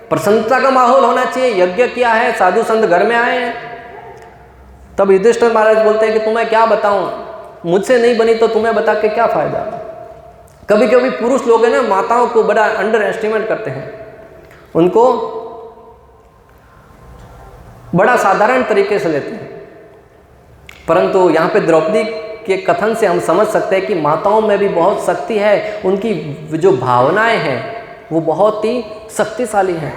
प्रसन्नता का माहौल होना चाहिए, यज्ञ किया है, साधु संत घर में आए हैं। तब युधिष्ठिर महाराज बोलते हैं कि तुम्हें क्या बताऊं, मुझसे नहीं बनी तो तुम्हें बता के क्या फायदा। कभी कभी पुरुष लोग हैं ना, माताओं को बड़ा अंडर एस्टिमेट करते हैं, उनको बड़ा साधारण तरीके से लेते हैं। परंतु यहाँ पे द्रौपदी के कथन से हम समझ सकते हैं कि माताओं में भी बहुत शक्ति है, उनकी जो भावनाएं हैं वो बहुत ही शक्तिशाली हैं।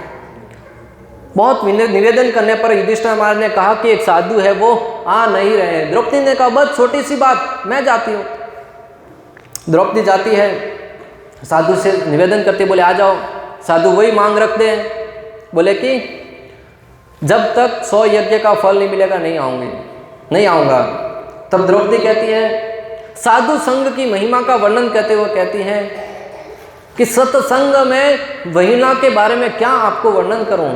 बहुत निवेदन करने पर युधिष्ठिर महाराज ने कहा कि एक साधु है वो आ नहीं रहे हैं। द्रौपदी ने कहा बस छोटी सी बात, मैं जाती हूँ। द्रौपदी जाती है, साधु से निवेदन करती, बोले आ जाओ। साधु वही मांग रखते हैं, बोले कि जब तक 100 यज्ञ का फल नहीं मिलेगा नहीं आऊँगी, नहीं आऊँगा। तब द्रौपदी कहती है, साधु संघ की महिमा का वर्णन करते हुए कहती है कि सत्संग में महिमा के बारे में क्या आपको वर्णन करूं,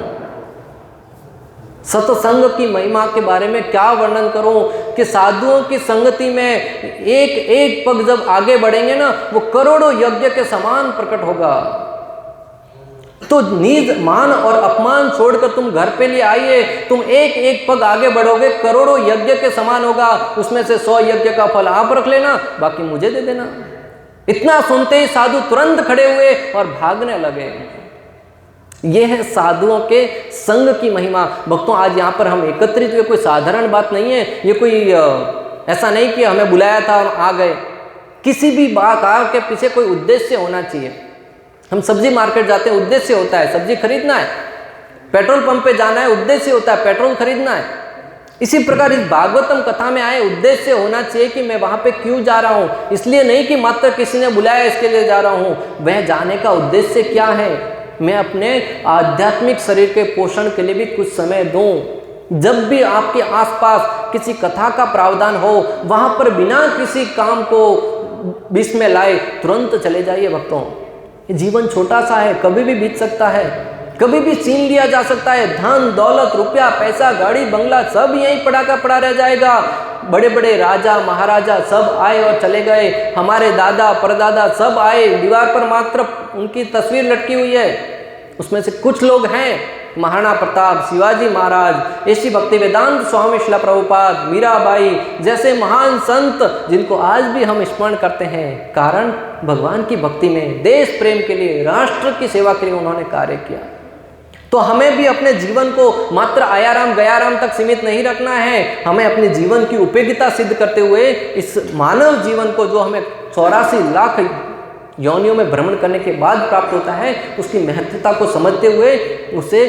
सत्संग की महिमा के बारे में क्या वर्णन करूं कि साधुओं की संगति में एक एक पग जब आगे बढ़ेंगे ना, वो करोड़ों यज्ञ के समान प्रकट होगा। तो नीच मान और अपमान छोड़कर तुम घर पे लिए आइए, तुम एक एक पग आगे बढ़ोगे, करोड़ों यज्ञ के समान होगा। उसमें से 100 यज्ञ का फल आप रख लेना, बाकी मुझे दे देना। इतना सुनते ही साधु तुरंत खड़े हुए और भागने लगे। यह है साधुओं के संग की महिमा। भक्तों, आज यहाँ पर हम एकत्रित हुए कोई साधारण बात नहीं है। ये कोई ऐसा नहीं कि हमें बुलाया था हम आ गए। किसी भी बात के पीछे कोई उद्देश्य होना चाहिए। हम सब्जी मार्केट जाते हैं, उद्देश्य होता है सब्जी खरीदना है। पेट्रोल पंप पे जाना है, उद्देश्य होता है पेट्रोल खरीदना है। इसी प्रकार इस भागवतम कथा में आए उद्देश्य होना चाहिए कि मैं वहां पे क्यों जा रहा हूं। इसलिए नहीं कि मात्र किसी ने बुलाया इसके लिए जा रहा हूं। वह जाने का उद्देश्य क्या है, मैं अपने आध्यात्मिक शरीर के पोषण के लिए भी कुछ समय दूं। जब भी आपके आसपास किसी कथा का प्रावधान हो, वहां पर बिना किसी काम को बीच में लाए तुरंत चले जाइए। भक्तों, जीवन छोटा सा है, कभी भी बीत सकता है, कभी भी छीन लिया जा सकता है। धन दौलत रुपया पैसा गाड़ी बंगला सब यहीं पड़ा का पड़ा रह जाएगा। बड़े बड़े राजा महाराजा सब आए और चले गए, हमारे दादा परदादा सब आए, दीवार पर मात्र उनकी तस्वीर लटकी हुई है। उसमें से कुछ लोग हैं, महाराणा प्रताप, शिवाजी महाराज, ऐसी भक्ति वेदांत स्वामी श्रील प्रभुपाद, मीराबाई जैसे महान संत जिनको आज भी हम स्मरण करते हैं। कारण भगवान की भक्ति में, देश प्रेम के लिए, राष्ट्र की सेवा के लिए उन्होंने कार्य किया। तो हमें भी अपने जीवन को मात्र आयाराम गयाराम तक सीमित नहीं रखना है। हमें अपने जीवन की उपयोगिता सिद्ध करते हुए इस मानव जीवन को, जो हमें 84 लाख योनियों में भ्रमण करने के बाद प्राप्त होता है, उसकी महत्वता को समझते हुए उसे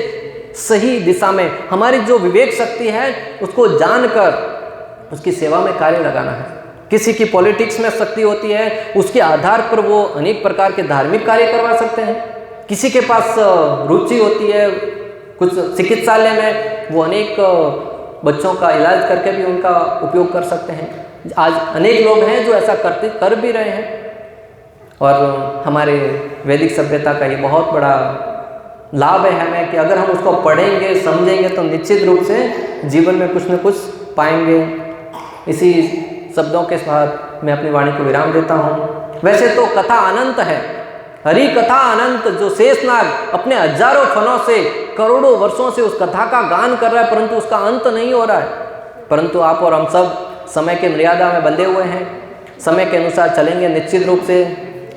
सही दिशा में, हमारी जो विवेक शक्ति है उसको जानकर उसकी सेवा में कार्य लगाना है। किसी की पॉलिटिक्स में शक्ति होती है, उसके आधार पर वो अनेक प्रकार के धार्मिक कार्य करवा सकते हैं। किसी के पास रुचि होती है कुछ चिकित्सालय में, वो अनेक बच्चों का इलाज करके भी उनका उपयोग कर सकते हैं। आज अनेक लोग हैं जो ऐसा कर भी रहे हैं। और हमारे वैदिक सभ्यता का ये बहुत बड़ा लाभ है हमें कि अगर हम उसको पढ़ेंगे समझेंगे तो निश्चित रूप से जीवन में कुछ न कुछ पाएंगे। इसी शब्दों के साथ मैं अपनी वाणी को विराम देता हूँ। वैसे तो कथा अनंत है, हरि कथा अनंत, जो शेषनाग अपने हजारों फनों से करोड़ों वर्षों से उस कथा का गान कर रहा है, परंतु उसका अंत नहीं हो रहा है। परंतु आप और हम सब समय के मर्यादा में बंधे हुए हैं, समय के अनुसार चलेंगे। निश्चित रूप से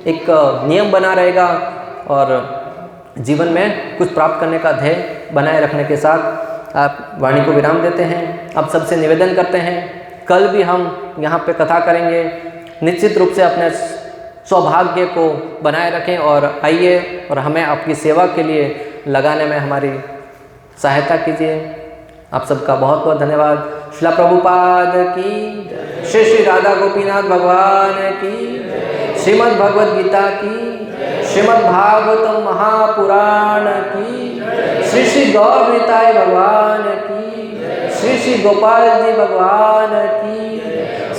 एक नियम बना रहेगा और जीवन में कुछ प्राप्त करने का ध्येय बनाए रखने के साथ आप वाणी को विराम देते हैं। आप सबसे निवेदन करते हैं, कल भी हम यहाँ पे कथा करेंगे। निश्चित रूप से अपने सौभाग्य को बनाए रखें और आइए और हमें आपकी सेवा के लिए लगाने में हमारी सहायता कीजिए। आप सबका बहुत बहुत धन्यवाद। श्रील प्रभुपाद की जय। श्री श्री राधा गोपीनाथ भगवान की जय। श्रीमद् भगवद गीता की, श्रीमद् भागवतम महापुराण की, श्री श्री गौर निताय भगवान की, श्री श्री गोपाल जी भगवान की,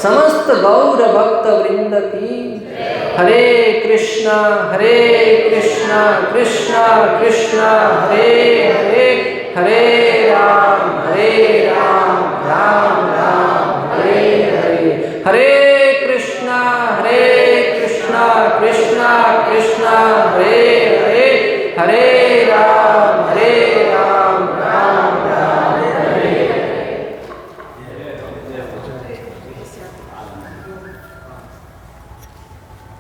समस्त गौर भक्त वृंद की। हरे कृष्णा कृष्णा कृष्णा हरे हरे, हरे राम राम राम हरे हरे। हरे कृष्णा कृष्णा कृष्णा हरे हरे, हरे राम राम राम हरे हरे।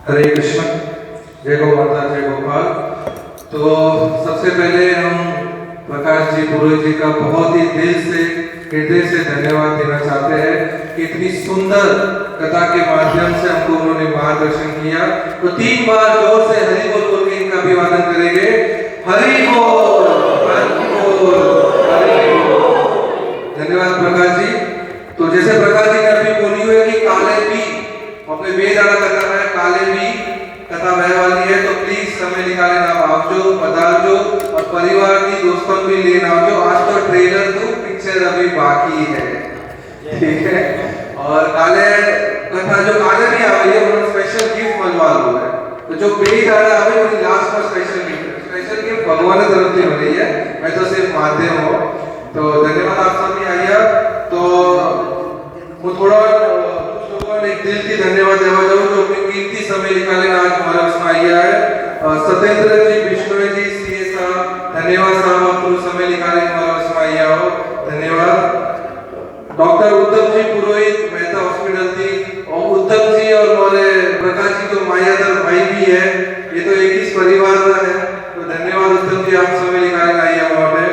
हरे कृष्ण, जय गौ माता, जय गोपाल। तो सबसे पहले हम प्रकाश जी पुरोहित जी का बहुत ही दिल से, हृदय से धन्यवाद देना चाहते हैं कि इतनी सुंदर कथा के माध्यम से हमको उन्होंने मार्गदर्शन किया। तो 3 बार जोर से हरि बोल बोल के इनका अभिवादन करेंगे। हरि बोल, हरि बोल, हरि बोल। धन्यवाद प्रकाश जी। तो जैसे प्रकाश जी ने अभी बोली हुई है कि काले भी अपने वेद आड़ा कथा है, काले भी कथा बहने वाली है, तो प्लीज समय निकाले ना आवजो, पधारजो और परिवार की दोस्तों भी लेना आवजो। आज तो ट्रेलर तो पिक्चर अभी बाकी है, ठीक है। और काले कथा जो काले भी आ रही है उन्होंने स्पेशल गिफ्ट मनवा हुआ है, तो जो पेज आ रहा है अभी लास्ट में स्पेशल गिफ्ट भगवान की तरफ से हो रही है, मैं तो सिर्फ माध्यम हूँ। तो धन्यवाद आप सभी आइए। तो वो थोड़ा एक दिल की धन्यवाद देवा जाऊँ जो अपनी कीमती समय निकाले आज हमारे उसमें आया है। सत्येंद्र जी, विष्णु जी, सीए साहब, धन्यवाद साहब, आप समय निकाले हमारे उसमें आया हो, धन्यवाद। डॉक्टर उत्तम जी पुरोहित, मेहता हॉस्पिटल थी, और उत्तम जी और हमारे प्रकाश जी तो मायाधर भाई भी है, ये तो एक ही परिवार है। तो धन्यवाद उत्तम जी, आप समय निकाले आइए हमारे।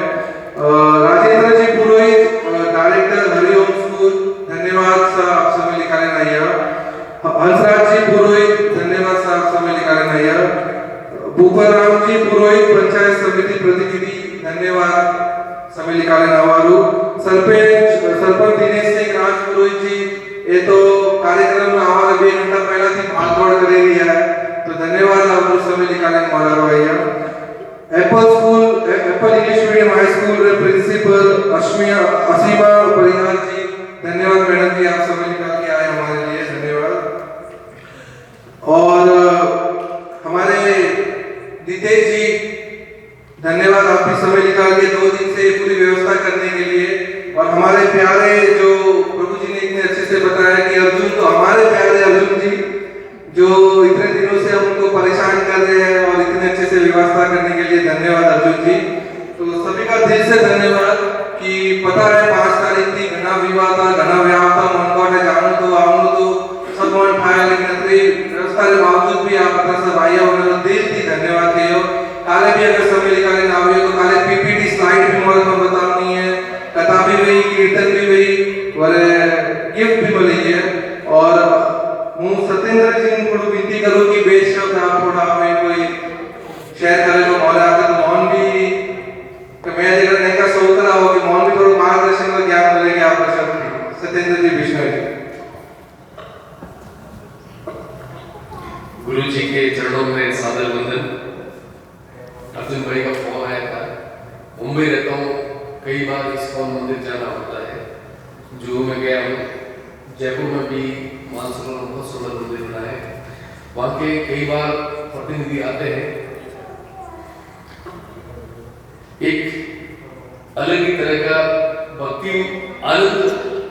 राजेंद्र जी पुरोहित, डायरेक्टर हरिओम स्कूल, धन्यवाद साहब, आप समय निकाले आइए। हंसराज जी पुरोहित, धन्यवाद साहब, समय निकाले आइए। भूपराम जी पुरोहित, पंचायत समिति प्रतिनिधि, धन्यवाद, समय निकाले नवारू। सरपंच दिनेश सिंह राज पुरोहित जी, ये तो कार्यक्रम में आवाज 2 घंटा पहला थी भाग दौड़ कर लिया है, तो धन्यवाद, आप समय निकाले नवारू भैया। Apple English medium high school रे प्रिंसिपल असीमा परिहार जी, धन्यवाद मैडम जी, आप समय निकाल के आए हमारे लिए, धन्यवाद। और हमारे नितेश जी, धन्यवाद, आप भी समय निकाल के 2 दिन से पूरी व्यवस्था करने के लिए। और हमारे प्यारे जो प्रभु जी ने इतने अच्छे से बताया कि अर्जुन, तो हमारे प्यारे अर्जुन जी जो इतने दिनों से हम उनको परेशान कर रहे हैं और इतने अच्छे से व्यवस्था करने के लिए धन्यवाद अर्जुन जी। तो सभी का दिल से धन्यवाद कि पता है 5 तारीख थी, घना विवाह था, घना व्याह था, मन को जानो तो आऊँ तो सब मन खाया, लेकिन इतनी व्यवस्था के बावजूद भी आप अपना सब आइए, उन्होंने दिल की धन्यवाद कहियो। काले भी अगर समय निकाले ना हुए तो काले पीपीटी स्लाइड भी मोर में बतानी है, कथा भी हुई, कीर्तन भी हुई और गिफ्ट भी मिली है। और हूँ सत्येंद्र जी को विनती करूँ कि बेशक आप थोड़ा हमें कोई शेयर करें जो मौला आते तो मौन भी तो मैं अगर नहीं का सोच रहा हो कि मौन भी थोड़ा मार्गदर्शन और ज्ञान मिलेंगे आपका शब्द। सत्येंद्र जी, विष्णु जी। गुरु जी के चरणों में सादर वंदन। अर्जुन भाई का फोन आया था, मुंबई रहता हूँ, कई बार इस्कॉन मंदिर जाना होता है, जुहू में गया हूँ, जयपुर में भी मानसरोवर में बहुत सुंदर मंदिर बना है, वहाँ के कई बार प्रतिनिधि आते हैं। एक अलग ही तरह का भक्ति, आनंद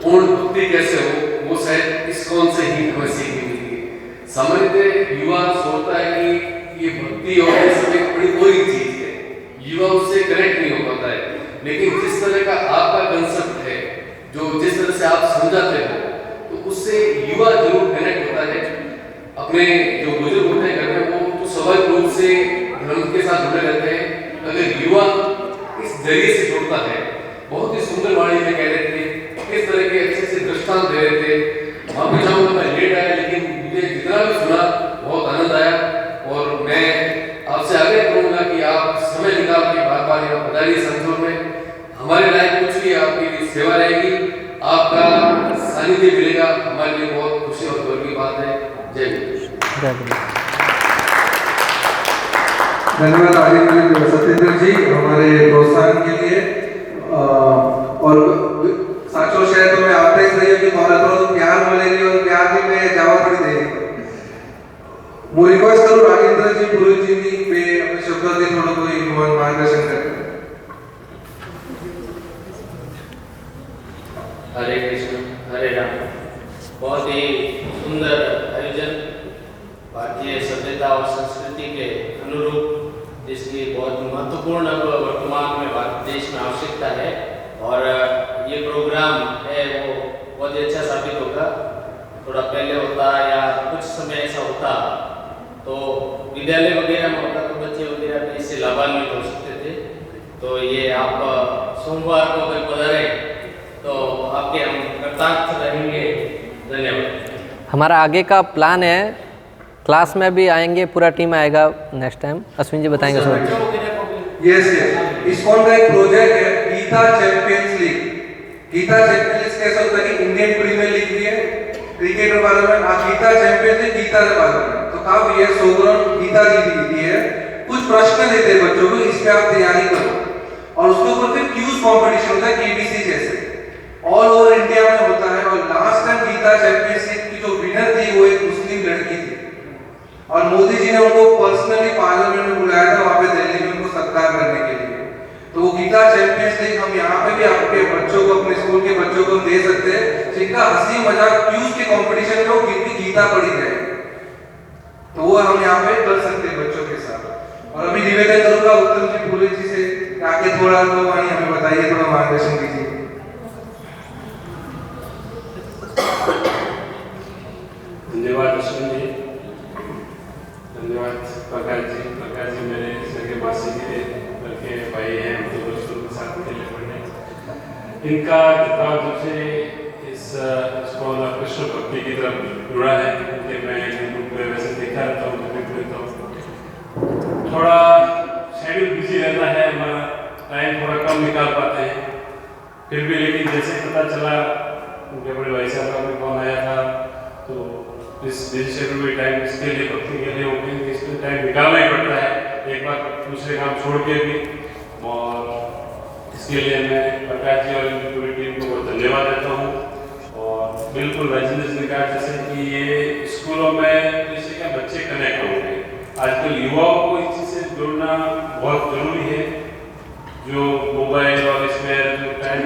पूर्ण भक्ति कैसे हो, वो शायद इस्कॉन से ही हमें सीखने मिलती है। सामान्यतः युवा सोचता है कि ये भक्ति और ये सब एक बड़ी बोरिंग चीज है, युवा उससे कनेक्ट नहीं हो पाता है। लेकिन जिस तरह का आपका कंसेप्ट है, जो जिस तरह से आप समझाते हो, तो उससे युवा जरूर कनेक्ट होता है। अपने जो बुजुर्ग होते हैं घर में, वो तो स्वाभाविक रूप से धर्म के साथ जुड़े रहते हैं। अगर युवा इस जरिए से जुड़ता है, बहुत ही सुंदर वाणी में कह रहे थे, किस तरह के अच्छे से दृष्टांत दे रहे थे। वहां भी जाऊंगा, मैं लेट आया, लेकिन मुझे जितना भी सुना बहुत आनंद आया और मैं आपसे आग्रह करूंगा कि आप समय निकाल के बार-बार यहाँ पधारिए संतूर में। हमारे लायक कुछ भी आपकी लिए सेवा रहेगी, आपका सानिध्य मिलेगा, हमारे लिए बहुत खुशी और गर्व की बात है। जय गुरु। धन्यवाद राजेंद्र सत्येंद्र जी हमारे प्रोत्साहन के लिए। और साचो शायद तो मैं आपसे ही सही कि थोड़ा थोड़ा प्यार बोलेंगे और प्यार भी मैं जवाब थोड़ी देंगे। मैं रिक्वेस्ट करूँ राजेंद्र जी पुरोहित जी ने पे अपने शब्दों से थोड़ा कोई मार्गदर्शन करें। हरे कृष्ण हरे राम। बहुत ही सुंदर आयोजन, भारतीय सभ्यता और संस्कृति के अनुरूप, जिसकी बहुत महत्वपूर्ण अब वर्तमान में भारत देश में आवश्यकता है। और ये प्रोग्राम है वो बहुत ही अच्छा साबित होगा। थोड़ा पहले होता या कुछ समय ऐसा होता तो विद्यालय वगैरह में होता तो बच्चे वगैरह भी इससे लाभान्वित हो सकते थे। तो ये आप सोमवार को अगर पधारे तो आपके हम कृतार्थ रहेंगे। धन्यवाद। हमारा आगे का प्लान है, क्लास में भी आएंगे, पूरा टीम आएगा नेक्स्ट टाइम। अश्विन जी बताएंगे सर। यस इस्कॉन का एक प्रोजेक्ट है Gita champions league. Gita champions league कैसा होता है कि इंडियन प्रीमियर लीग भी है, क्रिकेट के बारे में गीता चैंपियंस लीग गीता के बारे में तो काफी है। सोगरण गीता जी दी है, कुछ प्रश्न देते हैं बच्चों को, इस पे आप तैयारी करो और उसके ऊपर फिर क्यूज कंपटीशन होता है केबीसी जैसे ऑल ओवर इंडिया में होता है। और last time Gita champions league की जो विनर थी वो एक मुस्लिम लड़की थी और मोदी जी ने उनको पर्सनली पार्लियामेंट में बुलाया था वहां पे दिल्ली में उनको सत्कार करने के लिए। तो वो गीता चैंपियंस लीग हम यहाँ पे भी आपके बच्चों को, अपने स्कूल के बच्चों को दे सकते हैं, जिनका हंसी मजाक क्यूज के कंपटीशन में वो कितनी गीता पढ़ी जाए तो वो हम यहाँ पे कर सकते हैं बच्चों के साथ। और अभी निवेदन करूंगा उत्तम जी पुरोहित जी से आके थोड़ा वाणी हमें बताइए, थोड़ा मार्गदर्शन कीजिए। धन्यवाद अश्विन जी, धन्यवाद प्रकाश जी मेरे सगे मासी के लड़के भाई हैं, तो दोस्तों के साथ खेले पढ़ने। इनका किताब जब से इस स्कूल कृष्ण भक्ति की तरफ जुड़ा है, क्योंकि मैं यूट्यूब पे वैसे देखा रहता हूँ, तो थोड़ा शेड्यूल बिजी रहता है, हमारा टाइम थोड़ा कम निकाल पाते हैं। फिर भी लेकिन जैसे पता चला उनके बड़े भाई साहब का भी फोन आया था तो इस बिजी शेड्यूल में टाइम इसके लिए भक्ति के लिए हो गई, इसमें टाइम निकालना ही पड़ता है, एक बार दूसरे काम छोड़ के भी। और इसके लिए मैं प्रकाश जी और इनकी पूरी टीम को बहुत धन्यवाद देता हूँ। और बिल्कुल राजेंद्र जी ने कहा जैसे कि ये स्कूलों में जैसे क्या बच्चे कनेक्ट होंगे, आजकल युवाओं को इस चीज़ से जोड़ना बहुत जरूरी है। जो मोबाइल और इसमें जो टाइम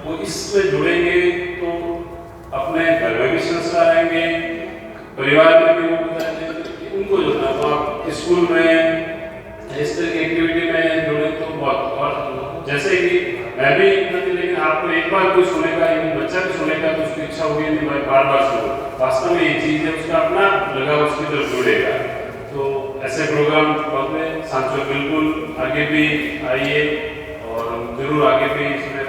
वो इसमें जुड़ेंगे तो अपने घर में भी संस्कार आएंगे, परिवार में भी वो बताएंगे, उनको जोड़ना। तो आप स्कूल में इस तरह की एक्टिविटी में जुड़े तो बहुत। और जैसे कि मैं भी लेकिन आपको एक बार कोई सुनेगा, बच्चा भी सुनेगा तो उसकी इच्छा होगी कि मैं बार बार सुनूं। वास्तव में ये चीज़ है, उसका अपना लगाव उसकी तरफ जुड़ेगा। तो ऐसे प्रोग्राम में सांचो बिल्कुल आगे भी आइए और जरूर आगे भी इसमें